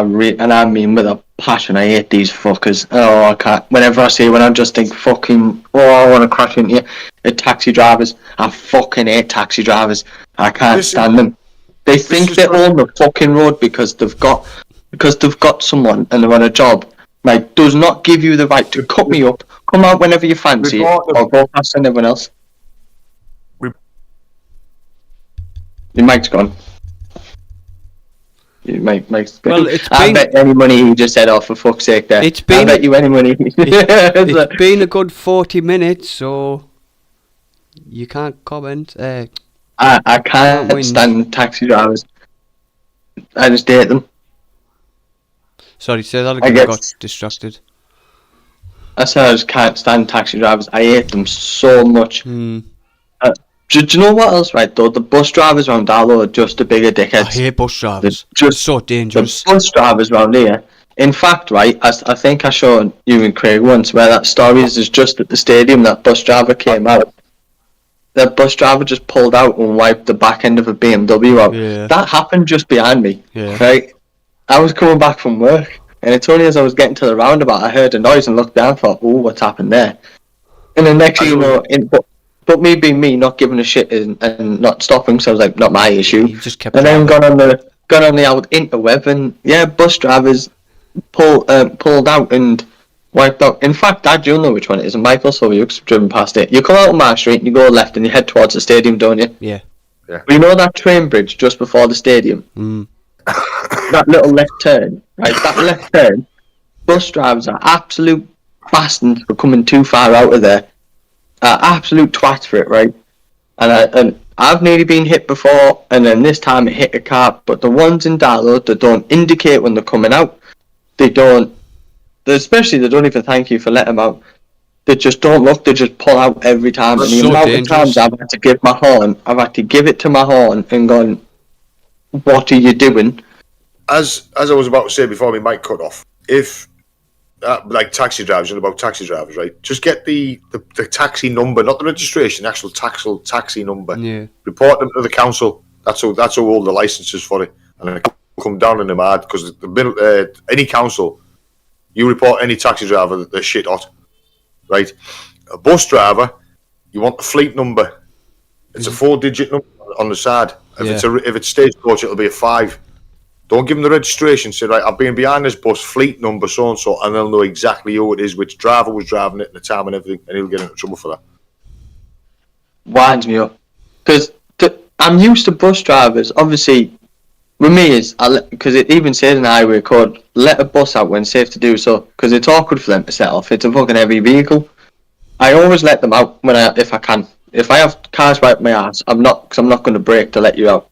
I mean with a passion, I hate these fuckers. Oh, I can't. Whenever I see one, I just think fucking, I want to crash into you. Taxi drivers. I fucking hate taxi drivers. I can't stand them. They think they own the fucking road because they've got someone and they're on a job. Like, does not give you the right to cut me up, come out whenever you fancy it, or go past everyone else. Your mic's gone. Your mic's gone. Well, I bet any money he just said, oh, for fuck's sake, there. I bet you any money. It's been a good 40 minutes, so you can't comment. I can't stand taxi drivers. I just hate them. Sorry, say that again. I got distracted. I said I just can't stand taxi drivers. I hate them so much. Do you know what else, right, though? The bus drivers around Darlow are just the bigger dickheads. I hate bus drivers. They're just so dangerous. The bus drivers around here. In fact, right, I think I showed you and Craig once where that story is just at the stadium. That bus driver came out. That bus driver just pulled out and wiped the back end of a BMW out. Yeah. That happened just behind me. Yeah. Right? I was coming back from work, and it's only as I was getting to the roundabout I heard a noise and looked down and thought, oh, what's happened there? And the next thing you know, but me being me, not giving a shit and not stopping, so I was like, not my issue. You just kept then gone on the old interweb, and yeah, bus drivers pulled out and wiped out. In fact, I do know which one it is, and Michael saw you driven past it. You come out on Mark Street and you go left and you head towards the stadium, don't you? Yeah. But you know that train bridge just before the stadium? That little left turn, right? That left turn, bus drivers are absolute bastards for coming too far out of there. Absolute twats for it, right? And I've nearly been hit before, and then this time it hit a car. But the ones in Darlow that don't indicate when they're coming out, they don't even thank you for letting them out. They just don't look. They just pull out every time. That's and the amount of times I've had to give it to my horn and gone, what are you doing? As I was about to say before my mic cut off, if like taxi drivers, and about taxi drivers, right? Just get the taxi number, not the registration, the actual taxi number. Yeah. Report them to the council. That's who hold the licenses for it, and it come down in the mad because any council, you report any taxi driver that they're shit hot, right? A bus driver, you want the fleet number. It's a 4-digit number on the side. If it's stagecoach, it'll be a 5. Don't give them the registration. Say, right, I've been behind this bus, fleet number, so and so, and they'll know exactly who it is, which driver was driving it, and the time and everything, and he'll get into trouble for that. Winds me up because I'm used to bus drivers. Obviously, with me is because it even says in the highway code, let a bus out when safe to do so, because it's awkward for them to set off. It's a fucking heavy vehicle. I always let them out if I can. If I have cars right up my ass, I'm not going to brake to let you out.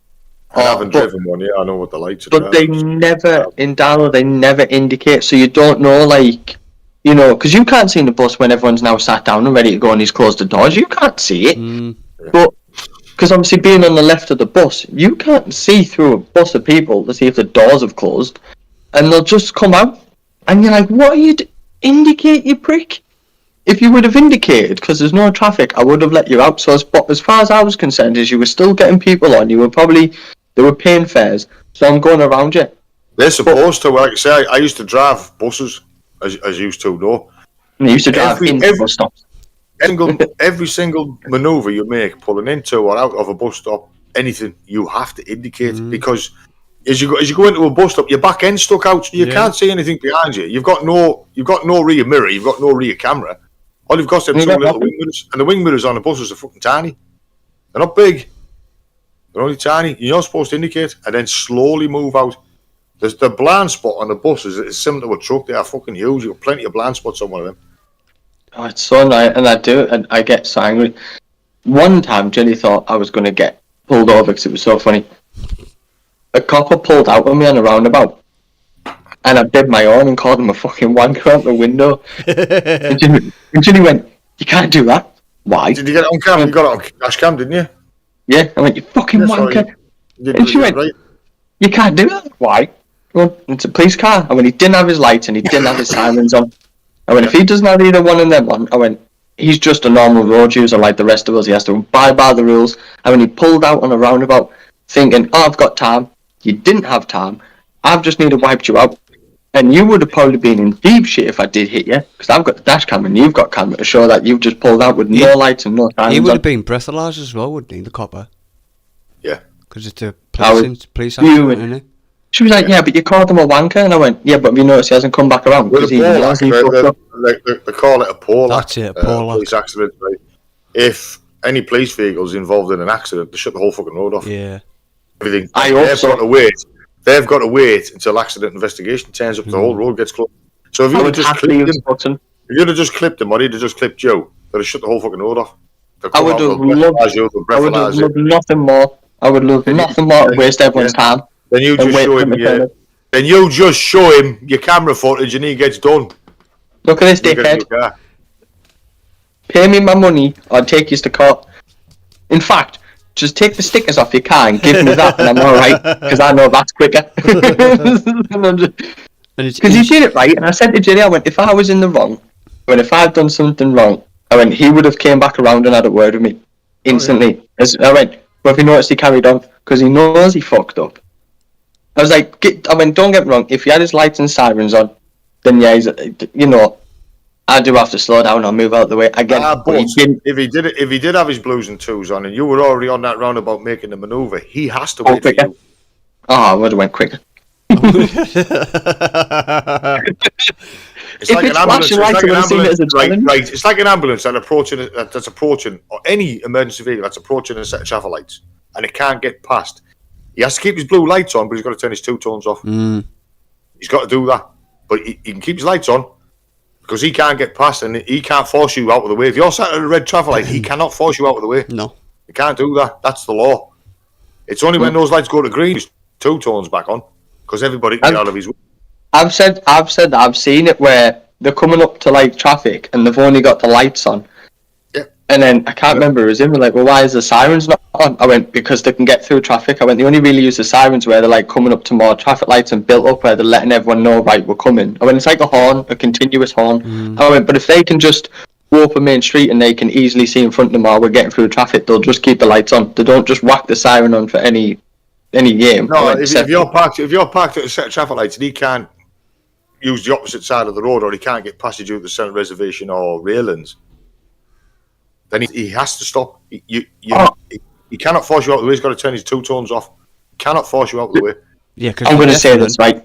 I haven't driven one yet. I know what the lights are. But they never in Darlow. They never indicate, so you don't know, like, you know, because you can't see in the bus when everyone's now sat down and ready to go and he's closed the doors. You can't see it, but because obviously being on the left of the bus, you can't see through a bus of people to see if the doors have closed, and they'll just come out, and you're like, "What are you indicate, you prick?" If you would have indicated, because there's no traffic, I would have let you out. So as far as I was concerned, is you were still getting people on. You were they were paying fares, so I'm going around you. They're supposed to. Like I say, I used to drive buses, as you used to know. And you used to drive into bus stops. Every single manoeuvre you make, pulling into or out of a bus stop, anything, you have to indicate, because as you go into a bus stop, your back end stuck out, so you can't see anything behind you. You've got no rear mirror, you've got no rear camera. All you've got is them 2 little wing mirrors, and the wing mirrors on the buses are fucking tiny. They're not big. They're only tiny. You're supposed to indicate and then slowly move out. There's the blind spot on the buses. It's similar to a truck. They are fucking huge. You've got plenty of blind spots on one of them. Oh, it's so annoying, and I do it, and I get so angry. One time, Jenny thought I was going to get pulled over because it was so funny. A copper pulled out on me on a roundabout, and I did my own and called him a fucking wanker out the window. and Jenny went, "You can't do that." Why? Did you get it on cam? You got it on dash cam, didn't you? Yeah, I went, "You fucking wanker." And she went, right? "You can't do that." Why? Well, it's a police car. I went, he didn't have his lights and he didn't have his sirens on. I went, if he doesn't have either one of them on, I went, he's just a normal road user like the rest of us. He has to abide by the rules. I mean, he pulled out on a roundabout thinking, "Oh, I've got time." You didn't have time. I've just need to wipe you out. And you would have probably been in deep shit if I did hit you, because I've got the dash cam and you've got camera to show that you've just pulled out with no lights and no sirens. He would have been breathalyzed as well, wouldn't he, the copper? Yeah. Because it's a police accident, isn't it? She was like, "Yeah, but you called him a wanker," and I went, "Yeah, but have you noticed he hasn't come back around?" Well, they call it a pole. That's it, a pole. Police accident. Right? If any police vehicle is involved in an accident, they shut the whole fucking road off. Yeah. Everything. They've got to wait until accident investigation turns up. The whole road gets closed. So if you would have just clipped him, or he'd have just clipped you, they'd have shut the whole fucking road off. I would have loved nothing more. I would love nothing more to waste everyone's time. Then you just show him your camera footage and he gets done. Look at this dickhead. Pay me my money or take you to court. In fact, just take the stickers off your car and give me that and I'm alright, because I know that's quicker. Because he did it right, and I said to Jenny, I went, if I was in the wrong, if I'd done something wrong, I went, he would have came back around and had a word with me instantly. I went, but if he noticed, he carried on, because he knows he fucked up. I was like, don't get me wrong, if he had his lights and sirens on, then yeah, I do have to slow down or move out of the way. Again, if he did have his blues and twos on and you were already on that roundabout making the manoeuvre, he has to wait quicker. for you. Oh, I would have went quicker. It's like an ambulance. It's like an ambulance that's approaching, or any emergency vehicle that's approaching a set of traffic lights, and it can't get past. He has to keep his blue lights on, but he's got to turn his two tones off. He's got to do that, but he can keep his lights on because he can't get past, and he can't force you out of the way. If you're sat at a red traffic light, he cannot force you out of the way. No, he can't do that. That's the law. It's only when those lights go to green, his two tones back on, because everybody can get out of his way. I've seen it where they're coming up to like traffic and they've only got the lights on. Yeah. And then I can't remember, it was him, like, well, why is the sirens not on? I went, because they can get through traffic. I went, they only really use the sirens where they're like coming up to more traffic lights and built up where they're letting everyone know, right, we're coming. I went, it's like a horn, a continuous horn. I went, but if they can just go up a main street and they can easily see in front of them while we're getting through traffic, they'll just keep the lights on. They don't just whack the siren on for any game. No, if you're parked at a set of traffic lights and he can't use the opposite side of the road, or he can't get past you due to the centre reservation or railings, then he has to stop. He cannot force you out of the way. He's got to turn his two tones off. He cannot force you out of the way. Yeah, because I'm going to say this, right?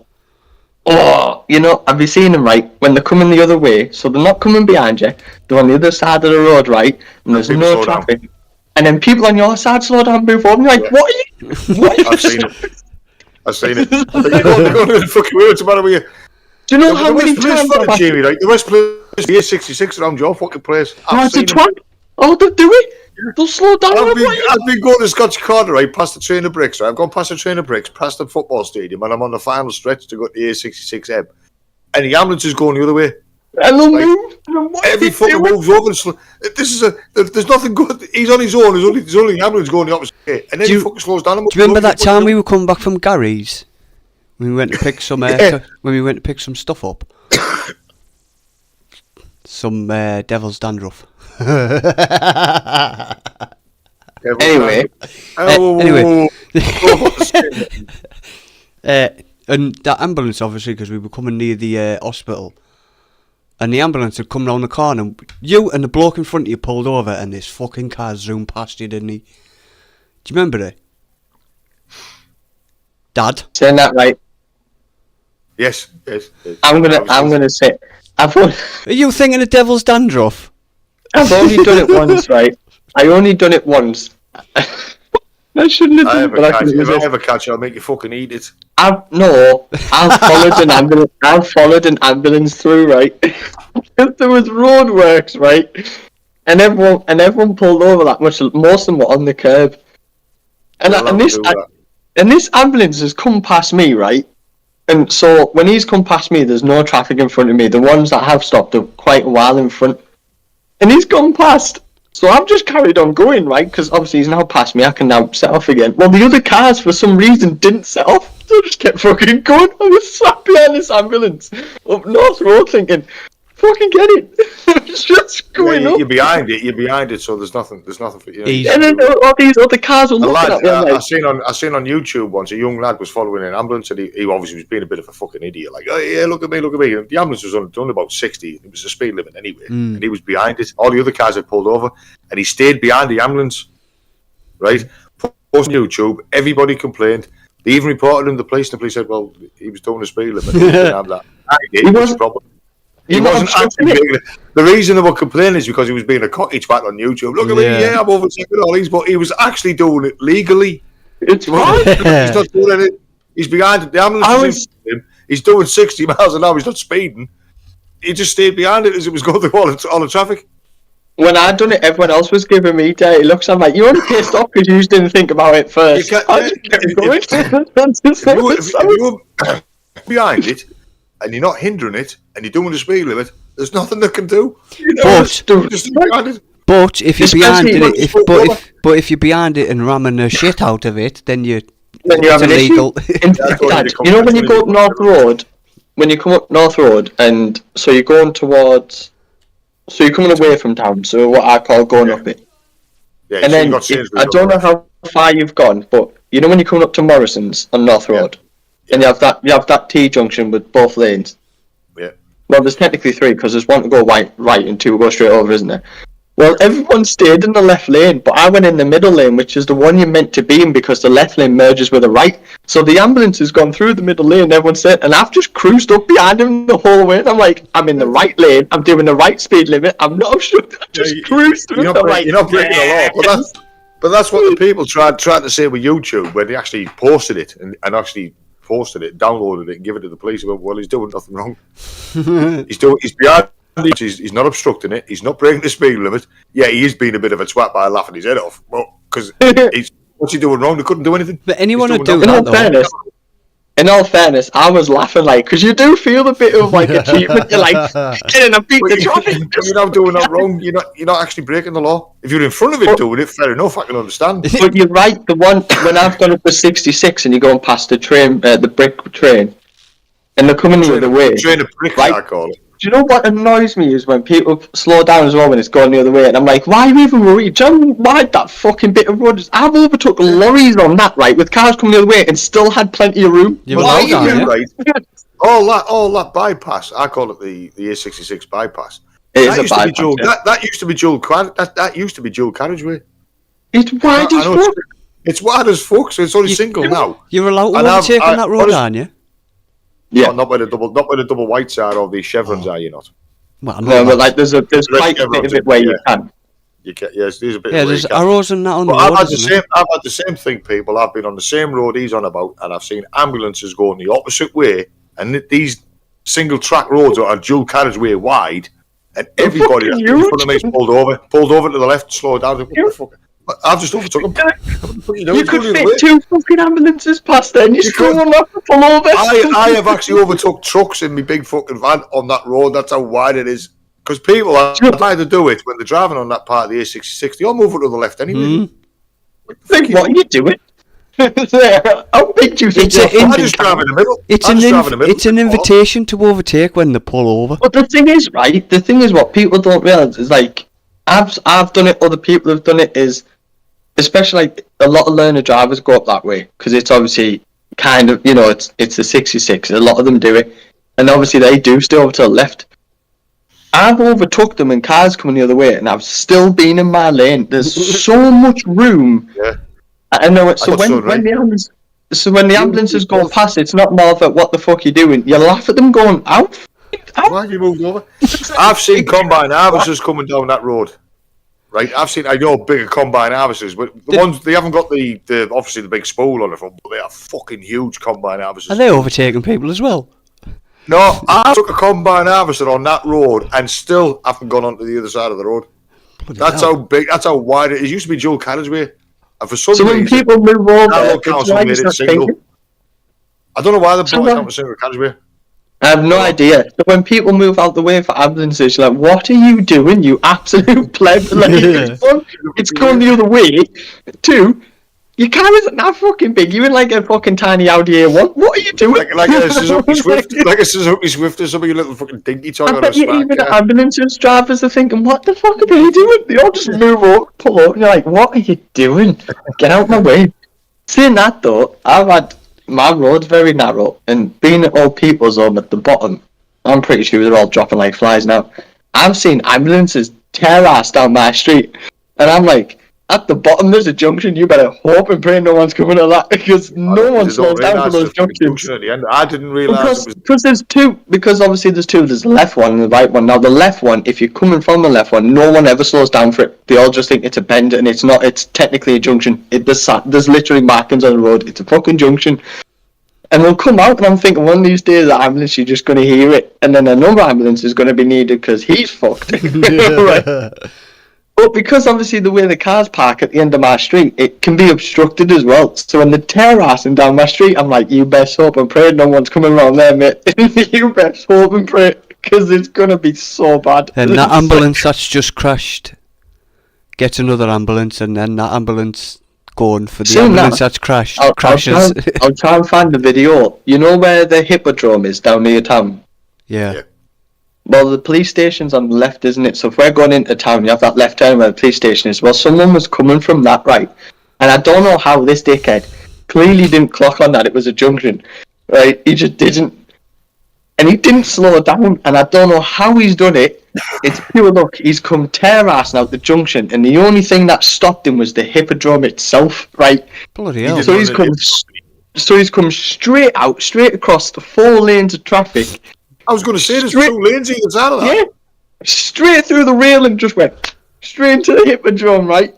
Oh, you know, have you seen them, right? When they're coming the other way, so they're not coming behind you, they're on the other side of the road, right? And there's no traffic. Down. And then people on your side slow down, move on. You're like, what are you? I've seen it. They're going to the fucking way. What's the matter with you? Do you know how many times Jamie, right? The West Place is 66 around your fucking place. It's a twat. Oh, they'll do it. They'll slow down. I've been going to Scotch Corner, right, past the train of bricks, right? I've gone past the train of bricks, past the football stadium, and I'm on the final stretch to go to the A66M. And the ambulance is going the other way. And they'll move. Every fucking moves over. There's nothing good. He's on his own. There's only the ambulance going the opposite way. And then he fucking slows down. Do you remember that time we were coming back from Gary's? When we went to pick some when we went to pick some stuff up. Some devil's dandruff. Anyway. And that ambulance, obviously, because we were coming near the hospital, and the ambulance had come round the corner, and you and the bloke in front of you pulled over, and this fucking car zoomed past you, didn't he? Do you remember it? Dad? Saying that right. Yes. I'm gonna say. Are you thinking of devil's dandruff? I've only done it once, right? I only done it once. I shouldn't have done it, but if I ever catch you, I'll make you fucking eat it. I've followed an ambulance through, right? Because there was roadworks, right? And everyone pulled over that much. Most of them were on the curb. And this ambulance has come past me, right? And so when he's come past me, there's no traffic in front of me. The ones that have stopped are quite a while in front. And he's gone past. So I've just carried on going, right? Because obviously he's now past me. I can now set off again. Well, the other cars, for some reason, didn't set off. So I just kept fucking going. I was sat behind this ambulance up North Road thinking, fucking get it. It's just going up. You're behind it, so there's nothing for you. And then all these other cars were looking at me. I seen on YouTube once a young lad was following an ambulance, and he obviously was being a bit of a fucking idiot. Like, oh yeah, look at me. And the ambulance was only about 60. It was a speed limit anyway, and he was behind it. All the other cars had pulled over, and he stayed behind the ambulance. Right? Post on YouTube, everybody complained. They even reported him to the police, and the police said, "Well, he was doing the speed limit. He wasn't problem." He wasn't actually making it. The reason they were complaining is because he was being a cocky twat on YouTube. Look at me, I'm overtaking all these, but he was actually doing it legally. It's right. He's not doing it. He's behind the ambulance. He's doing 60 miles an hour. He's not speeding. He just stayed behind it as it was going through all the traffic. When I'd done it, everyone else was giving me dirty looks. I'm like, you only pissed off because you just didn't think about it first. If you were behind it, and you're not hindering it, and you're doing the speed limit, there's nothing they can do. But if you're behind it, if you're behind it and ramming the shit out of it, then you have illegal. You know when you go up North Road, when you come up North Road, and so you're going towards, so you're coming away from town, so what I call going up it. Yeah, and then I don't know how far you've gone, but you know when you're coming up to Morrison's on North Road. And you have that T junction with both lanes. Yeah. Well, there's technically three because there's one to go right and two to go straight over, isn't there? Well, everyone stayed in the left lane, but I went in the middle lane, which is the one you're meant to be in because the left lane merges with the right. So the ambulance has gone through the middle lane, everyone said, and I've just cruised up behind him the whole way. And I'm like, I'm in the right lane, I'm doing the right speed limit, I'm not obstructed, I just cruised through the right. You're not breaking the law, but that's what the people tried to say with YouTube when they actually posted it and actually posted it, downloaded it, and give it to the police. Well, he's doing nothing wrong. He's behind it. He's not obstructing it. He's not breaking the speed limit. Yeah, he is being a bit of a twat by laughing his head off. Well, because what's he doing wrong? They couldn't do anything. But anyone would do that, though. in all fairness, I was laughing because you do feel a bit of achievement. You're getting a beat the traffic. You're not doing that wrong. You're not actually breaking the law. If you're in front of it doing it, fair enough. I can understand. But you're right. The one when I've gone up to 66 and you're going past the train, the brick train, and they're coming the other way. Train of brick, right? I call it. Do you know what annoys me is when people slow down as well when it's going the other way, and I'm like, why are you even worried? Do you know why that fucking bit of road? I've overtook lorries on that, right, with cars coming the other way and still had plenty of room. Why are you right? All that bypass, I call it the A66 bypass. It is a bypass. That used to be dual. That used to be dual carriageway. It's wide as fuck. It's wide as fuck, so it's only single now. You're allowed to overtake on that road, aren't you? Yeah, not by the double whites are or the chevrons are you not? Well, no, but there's quite a bit of it where you can. You can, yes, there's a bit. Yeah, there's arrows and that on the road. I've had the same thing, people. I've been on the same road he's on about, and I've seen ambulances going the opposite way, and these single track roads are dual carriageway wide, and everybody in front of me pulled over to the left, slowed down. What the fuck? I've just overtook him. You could fit 2 fucking ambulances past there and you still will not pull over. I have actually overtook trucks in my big fucking van on that road. That's how wide it is. Because people are trying to do it when they're driving on that part of the A66. They all move to the left anyway. What are you doing? How big do you think I just drive in the middle. It's an invitation to overtake when they pull over. But the thing is, right? The thing is, what people don't realise is I've done it. Other people have done it. Is especially a lot of learner drivers go up that way because it's obviously kind of it's the 66. A lot of them do it, and obviously they do stay over to the left. I've overtook them and cars coming the other way, and I've still been in my lane. There's so much room. Yeah. I know it. So when the ambulance is going past, it's not more of a what the fuck you doing. You laugh at them going out. Why have you moved over? I've seen combine harvesters coming down that road. Right, I know bigger combine harvesters, but the ones they haven't got the obviously the big spool on the front, but they are fucking huge combine harvesters. Are they overtaking people as well? No, I took a combine harvester on that road and still haven't gone onto the other side of the road. That's how big, that's how wide it is. It used to be dual carriageway, and for some reason, when people move over, council made it single. I don't know why they brought it down to single carriageway. I have no idea. So when people move out the way for ambulances, you're like, what are you doing, you absolute pleb? It's going the other way. 2, your car isn't that fucking big. You're in a fucking tiny Audi A1. What are you doing? Like a Suzuki Swift, or something, you little fucking dinky toy on a smart even car. Ambulances drivers are thinking, what the fuck are they doing? They all just move up, pull up, and you're like, what are you doing? Get out of my way. Saying that though, my road's very narrow, and being at Old People's Home at the bottom, I'm pretty sure they're all dropping like flies now. I've seen ambulances tear ass down my street, and I'm like, at the bottom there's a junction, you better hope and pray no one's coming to that, because no one slows down for those junctions. At the end. I didn't realise because there's 2, because obviously there's 2, there's the left one and the right one. Now the left one, if you're coming from the left one, no one ever slows down for it. They all just think it's a bend, and it's not, it's technically a junction. There's literally markings on the road, it's a fucking junction. And we'll come out, and I'm thinking one of these days the ambulance, you're just going to hear it, and then another ambulance is going to be needed because he's fucked. Right. But because obviously the way the cars park at the end of my street, it can be obstructed as well. So when they tear assing down my street, I'm like, you best hope and pray no one's coming around there, mate. You best hope and pray, because it's going to be so bad. And that ambulance that's just crashed gets another ambulance, and then that ambulance going for the ambulance that's crashed crashes. I'll try and find the video. You know where the hippodrome is down near town? Yeah. Well, the police station's on the left, isn't it? So if we're going into town, you have that left turn where the police station is. Well, someone was coming from that right, and I don't know how this dickhead clearly didn't clock on that it was a junction, right? He just didn't, and he didn't slow down, and I don't know how he's done it. It's pure luck. He's come tear-assing out the junction, and the only thing that stopped him was the hippodrome itself, right? Bloody hell. So he's come straight out, straight across the 4 lanes of traffic. I was going to say there's 2 lanes either side of that. Yeah, straight through the rail and just went straight into the hippodrome, right?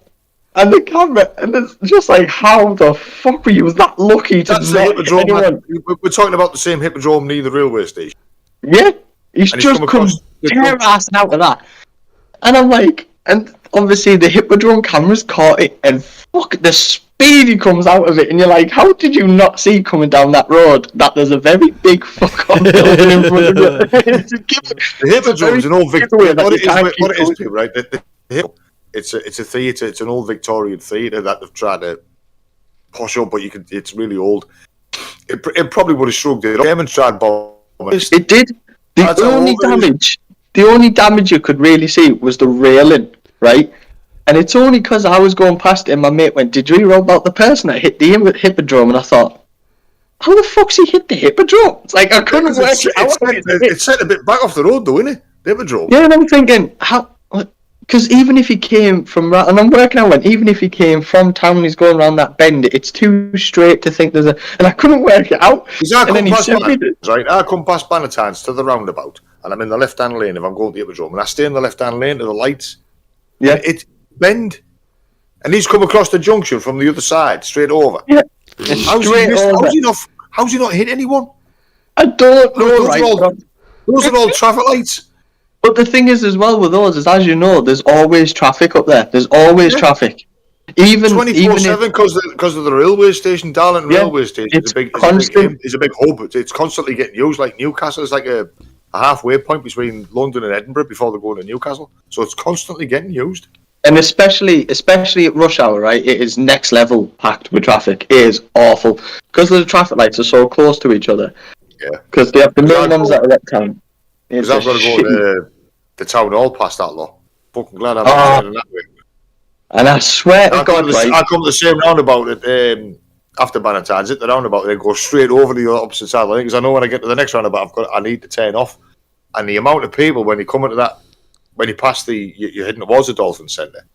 And the camera, and it's just like, how the fuck were you that lucky to That's the hippodrome. We're talking about the same hippodrome near the railway station. Yeah, he's just come tear-assing out of that. And I'm like, And obviously the Hippodrome cameras caught it, and fuck, the speed he comes out of it, and you're like, how did you not see coming down that road that there's a very big fuck-on building in front of you? The Hippodrome's an old Victorian. What it is, people, right? It's a theatre. It's an old Victorian theatre that they've tried to posh up, but it's really old. It probably would have shrugged it. Germans tried bombing. It did. The only damage you could really see was the railing, right? And it's only because I was going past it and my mate went, did you hear about the person that hit the Hippodrome? And I thought, how the fuck's he hit the Hippodrome? It's like, I couldn't work it out. It's set a bit back off the road though, isn't it? The Hippodrome. Yeah, and I'm thinking, how... Because even if he came from... And I'm working out, even if he came from town and he's going around that bend, it's too straight to think there's a... And I couldn't work it out. I come past Bannatynes to the roundabout, and I'm in the left-hand lane if I'm going to the Hippodrome, and I stay in the left-hand lane to the lights. Yeah. It's bend. And he's come across the junction from the other side, straight over. Yeah. How's he not hit anyone? I don't know, Those are all traffic lights. But the thing is, as well, with those, is as you know, there's always traffic up there. There's always traffic. Even 24/7 because of the railway station, Darlington railway station. It's a big hub. It's constantly getting used. Like Newcastle is like a halfway point between London and Edinburgh before they go to Newcastle. So it's constantly getting used. And especially at rush hour, right? It is next level packed with traffic. It is awful because the traffic lights are so close to each other. Yeah. Because they have the main ones that are at town. Because I've got to go to the town hall past that lot. Fucking glad I'm going that way. And I swear to God, I come to the same roundabout after Bannatynes, hit the roundabout, and go straight over the opposite side of the lane, because I know when I get to the next roundabout, I need to turn off. And the amount of people, when you come into that, when you pass you're heading towards the Dolphin Centre,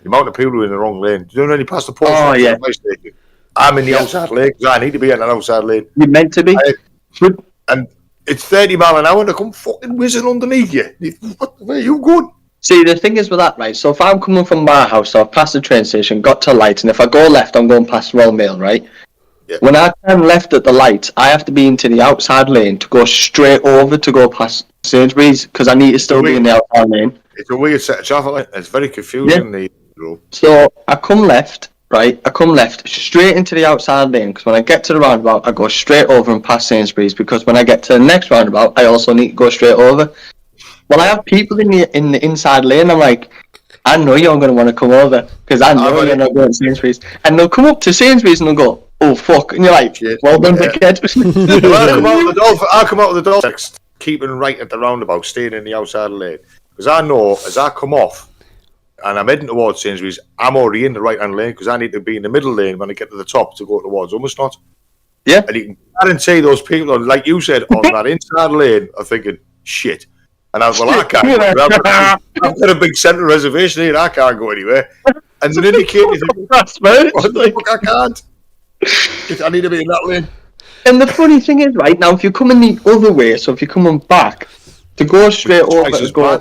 the amount of people who are in the wrong lane. You know when you pass the post station? I'm in the outside lane, because I need to be in an outside lane. You're meant to be. And it's 30 mile an hour and I come fucking whizzing underneath you. Where are you going? See, the thing is with that, right? So if I'm coming from my house, so I've passed the train station, got to lights, and if I go left, I'm going past Royal Mail, right? Yeah. When I turn left at the lights, I have to be into the outside lane to go straight over to go past Sainsbury's, because I need to still be in the outside lane. It's a weird set of traffic lights. It's very confusing. Yeah. So I come left, right? I come left straight into the outside lane, because when I get to the roundabout, I go straight over and past Sainsbury's, because when I get to the next roundabout, I also need to go straight over. Well, I have people in the inside lane. I'm like, I know you're going to want to come over, because I know you're not going to Sainsbury's. And they'll come up to Sainsbury's and they'll go, oh, fuck. And you're like, well done, dickhead. I'll come out of the door, keeping right at the roundabout, staying in the outside lane. Because I know, as I come off, and I'm heading towards Sainsbury's, I'm already in the right-hand lane, because I need to be in the middle lane when I get to the top to go towards Hummersnot. Yeah. And you can guarantee those people, like you said, on that inside lane are thinking, shit. And I was I can't go. I've got a big central reservation here, I can't go anywhere. And then indicating, what the fuck, I can't. I need to be in that lane. And the funny thing is, right, now, if you're coming the other way, so if you're coming back, to go straight over and go,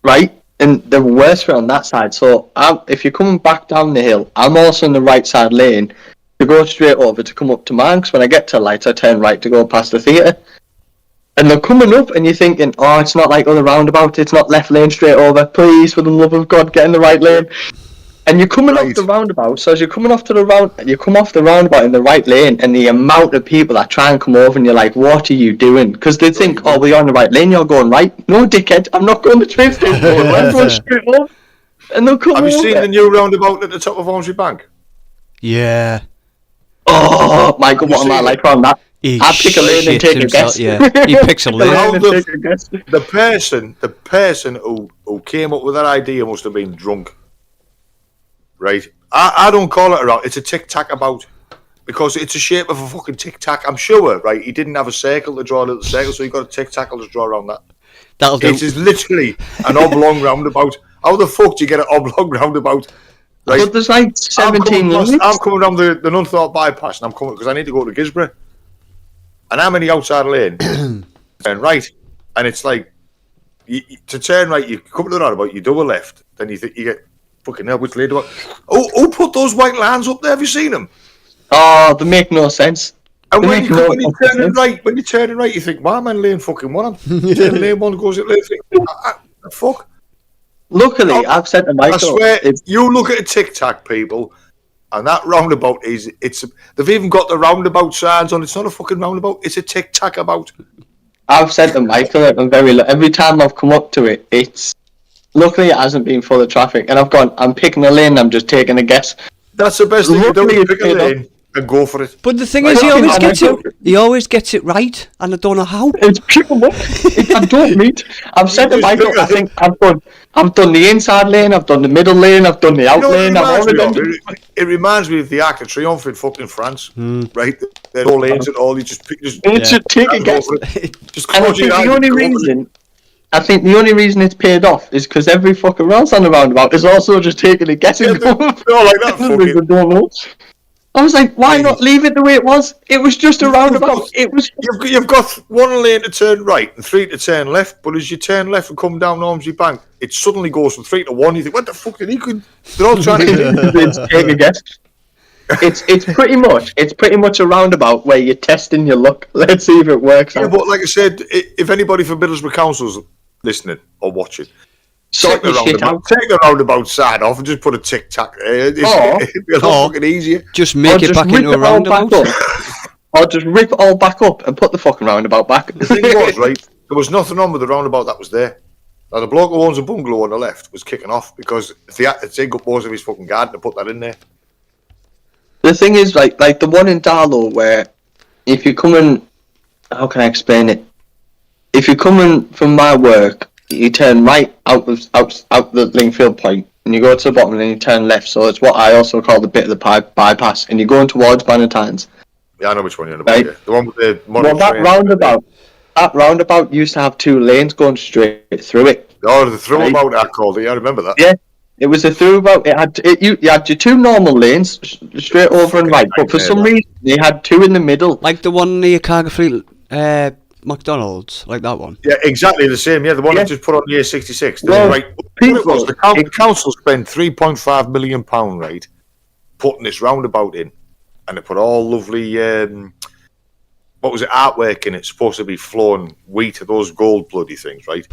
right, and the worst way on that side, so if you're coming back down the hill, I'm also in the right side lane to go straight over to come up to mine, because when I get to lights, I turn right to go past the theatre. And they're coming up, and you're thinking, oh, it's not like other roundabout, it's not left lane straight over, please, for the love of God, get in the right lane. And you're coming off the roundabout, so as you're coming off you come off the roundabout in the right lane, and the amount of people that try and come over, and you're like, what are you doing? Because they think, oh, well, you're on the right lane, you're going right. No, dickhead, I'm not going to train station, I'm going straight over. And they'll come over. Have you seen the new roundabout at the top of Ormsby Bank? Yeah. Oh, Michael, what am I like on that? I pick a lane and take a guess. Yeah, he picks a lane. The person who came up with that idea must have been drunk. Right? I don't call it a round. It's a tic-tac about. Because it's a shape of a fucking tic-tac. I'm sure, right? He didn't have a circle to draw a little circle, so he got a tic-tac to draw around that. It is literally an oblong roundabout. How the fuck do you get an oblong roundabout? Right? But there's like 17 minutes. I'm coming down the Nunthorpe bypass, and I'm coming because I need to go to Gisborough. And I'm in the outside lane, turn right, and it's like, to turn right, you come to the roundabout, you double left, then you think you get, fucking hell, which lane do I... Who put those white lines up there? Have you seen them? Oh, they make no sense. And when you're turning right, you think, why am I in lane fucking one? I'm turning lane one, goes in lane three. Fuck. Luckily, I've said to Michael, I swear, you look at a Tic Tac, people, and that roundabout they've even got the roundabout signs on. It's not a fucking roundabout, it's a Tic Tac about. I've said to Michael, every time I've come up to it, luckily it hasn't been full of traffic, and I'm picking a lane, I'm just taking a guess. That's the best thing you do, pick a lane and go for it. But the thing is, he always gets it right, and I don't know how. It's pure luck. I don't meet. I've said to Michael, I think I've done the inside lane, I've done the middle lane, I've done the out lane. It reminds me of the Arc de Triomphe in fucking France, right? They're all lanes and all. You just take a guess. Just and I think the only reason it's paid off is because every fucking else on the roundabout is also just taking a guess. Yeah, they're like that. Fucking. Don't know. I was like, why not leave it the way it was? It was just a roundabout. You've got 1 lane to turn right and 3 to turn left, but as you turn left and come down Ormsby Bank, it suddenly goes from 3 to 1. You think, what the fuck? They're all trying to take a guess. It's pretty much a roundabout where you're testing your luck. Let's see if it works. Yeah, but like I said, if anybody from Middlesbrough Council's listening or watching, take the roundabout sign off and just put a Tic Tac there. It'd be a lot fucking easier. Just make it back into a roundabout. Or just rip it all back up and put the fucking roundabout back. The thing was, right, there was nothing wrong with the roundabout that was there. Now, the bloke who owns a bungalow on the left was kicking off because he had to take up most of his fucking garden to put that in there. The thing is, like the one in Darlow where if you're coming... How can I explain it? If you're coming from my work, you turn right out the Lingfield point, and you go to the bottom, and then you turn left. So it's what I also call the bit of the bypass, and you're going towards Bannatynes. Yeah, I know which one you're on about. Right? Yeah. The one with the that roundabout used to have 2 lanes going straight through it. Oh, the throughbout I called it. Yeah, I remember that. Yeah, it was a throughbout. You had your 2 normal lanes straight over and right, but for some reason you had 2 in the middle, like the one near Cargafleet. McDonald's, like that one. Yeah, exactly the same. Yeah, the one that just put on the A66. Well, right, the council spent £3.5 million, right, putting this roundabout in, and they put all lovely, artwork in it. Supposed to be flowing wheat, those gold bloody things, right?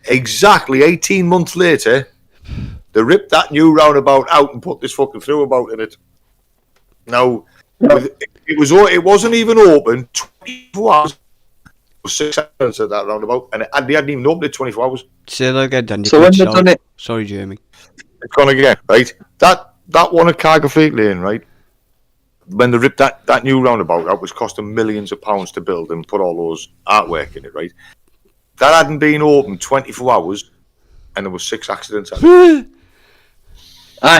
Exactly 18 months later, they ripped that new roundabout out and put this fucking throughbout in it. Now, it wasn't even open 24 hours. 6 hours at that roundabout, and they hadn't even opened it 24 hours. Say that again, Dan. So when they've done it, sorry, Jamie. It's gone again, right? That one at Cargafleet Lane, right? When they ripped that new roundabout out, which cost them millions of pounds to build and put all those artwork in it, right? That hadn't been open 24 hours, and there was 6 accidents. I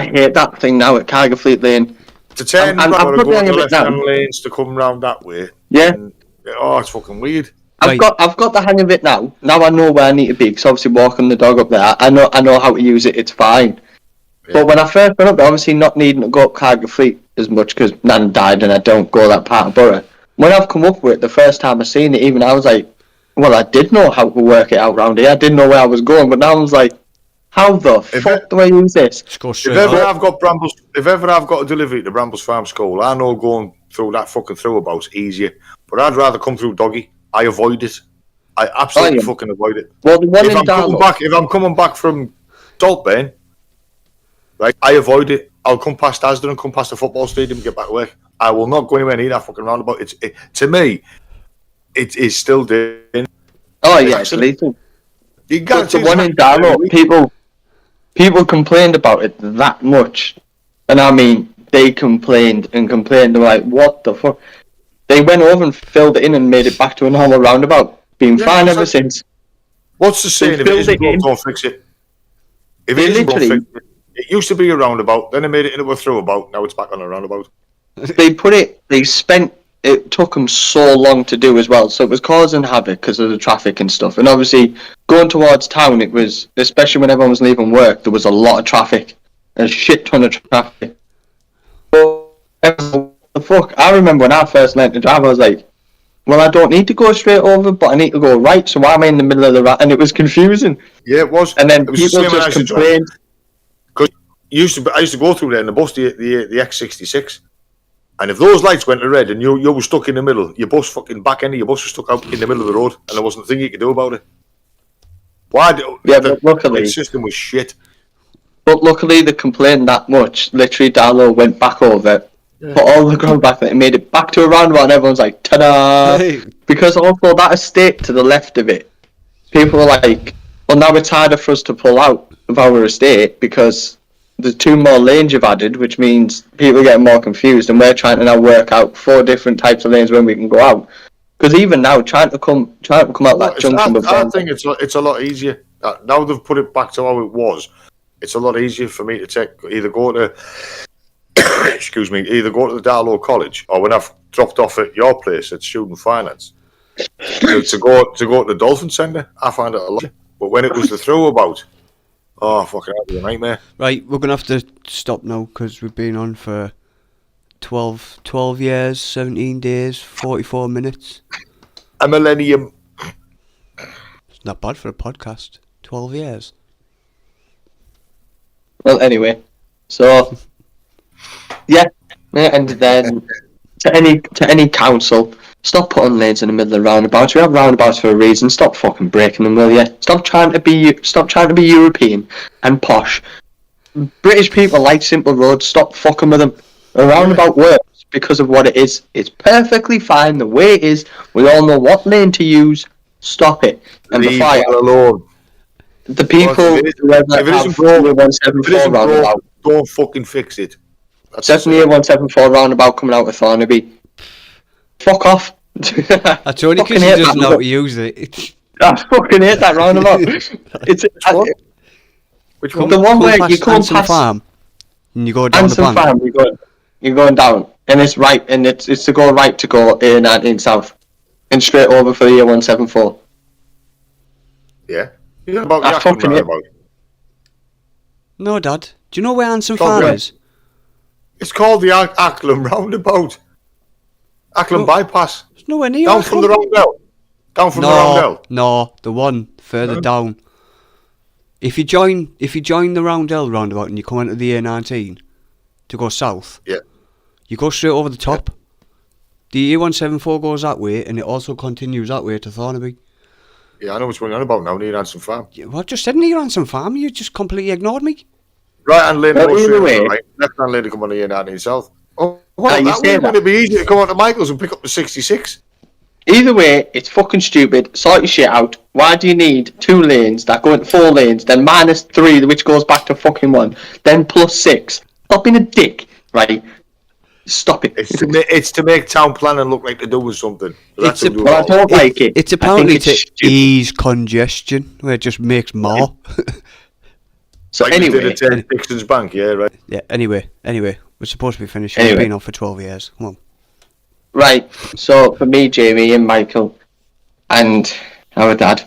hate that thing now at Cargafleet Lane. To turn and go to the left-hand lanes to come round that way. Yeah. It's fucking weird. I've got the hang of it now. Now I know where I need to be, because obviously walking the dog up there, I know how to use it. It's fine. Yeah. But when I first went up there, obviously not needing to go up Cargafleet as much because Nan died and I don't go that part of Borough. When I've come up with it, the first time I seen it, even I was like, well, I did know how to work it out round here. I didn't know where I was going, but now I was like, how the fuck do I use this? If ever I've got a delivery to Brambles Farm School, I know going through that fucking throughabout's easier. But I'd rather come through Doggy. I avoid it. I absolutely fucking avoid it. Well, the one if I'm coming back from Saltburn, right, I avoid it. I'll come past Asda and come past the football stadium and get back to work. I will not go anywhere near that fucking roundabout. To me, it is still doing. Oh yeah, it's lethal. But the one in Darlow, people complained about it that much, and I mean, they complained. They're like, what the fuck? They went over and filled it in and made it back to a normal roundabout. Been fine ever since. What's the saying? If it isn't broke, don't fix it. If it isn't broke, fix it. It used to be a roundabout, then they made it into a throughbout, now it's back on a roundabout. It took them so long to do as well, so it was causing havoc because of the traffic and stuff. And obviously, going towards town, it was, especially when everyone was leaving work, there was a lot of traffic. A shit ton of traffic. But the fuck, I remember when I first learned to drive, I was like, well, I don't need to go straight over, but I need to go right, so why am I in the middle of the right? And it was confusing. Yeah, it was. And then people just complained. Because I used to go through there in the bus, the X66, and if those lights went to red and you were stuck in the middle, your bus fucking back end of your bus was stuck out in the middle of the road, and there wasn't a thing you could do about it. The upgrade system was shit. But luckily they complained that much. Literally, Darlow went back over, put all the ground back there, and made it back to a roundabout, and everyone's like, ta-da! Because also that estate to the left of it, people were like, well, now it's harder for us to pull out of our estate because there's 2 more lanes you've added, which means people are getting more confused, and we're trying to now work out 4 different types of lanes when we can go out. Because even now, trying to come out that junction. I think it's a lot easier now. They've put it back to how it was. It's a lot easier for me to either go to the Darlow College, or when I've dropped off at your place at Student Finance, to go to the Dolphin Centre. I find it a lot. But when it was the throwabout, fucking hell, it was a nightmare. Right, we're gonna have to stop now because we've been on for 12 years, 17 days, 44 minutes. A millennium. It's not bad for a podcast. 12 years. Well, anyway, so yeah, and then to any council, stop putting lanes in the middle of roundabouts. We have roundabouts for a reason. Stop fucking breaking them, will you? Stop trying to be European and posh. British people like simple roads. Stop fucking with them. A roundabout works because of what it is. It's perfectly fine the way it is. We all know what lane to use. Stop it. And leave it alone. The people if it isn't broke, don't fucking fix it. That's definitely a 174 roundabout coming out of Thornaby. Fuck off. That's only because he doesn't know how to use it. I fucking hate that roundabout. Which one? The one where you come past Farm and you go down the Anson bank. Farm, you're going down, and it's right, and it's to go right to go A19 south, and straight over for the A174. Yeah. You know about the Acklam roundabout? No, Dad. Do you know where Anson Farm is? It's called the Acklam roundabout. Acklam bypass. It's nowhere near Down Acklam. from the roundel. The roundel. No, the one further down. If you join the roundel roundabout and you come into the A19 to go south, you go straight over the top. The A174 goes that way, and it also continues that way to Thornaby. Yeah, I know what's going on about now, near Anson Farm. Well, I just said near Anson Farm, you just completely ignored me. Right hand lane goes straight over the right, left hand lane to come on the A19 south. Oh, well, that would be easier to come on to Michael's and pick up the 66. Either way, it's fucking stupid. Sort your shit out. Why do you need 2 lanes that go into 4 lanes, then -3, which goes back to fucking 1, then +6? Stop being a dick, right? Stop it. It's to make town planning look like they're doing something. I don't like it. It's apparently to ease congestion, where it just makes more. So like anyway, Dixon's Bank, yeah, right. Yeah. Anyway, we're supposed to be finishing. We've been on for 12 years. Come on. Right. So for me, Jamie, and Michael, and our dad,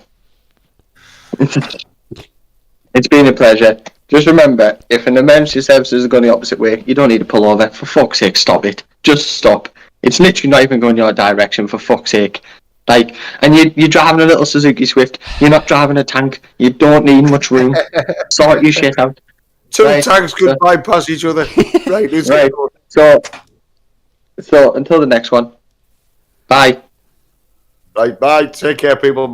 it's been a pleasure. Just remember, if an emergency services are going the opposite way, you don't need to pull over. For fuck's sake, stop it. Just stop. It's literally not even going your direction, for fuck's sake. Like, and you're driving a little Suzuki Swift. You're not driving a tank. You don't need much room. Sort your shit out. 2 tanks could bypass each other. Right. Right. So until the next one. Bye. Right. Bye. Take care, people.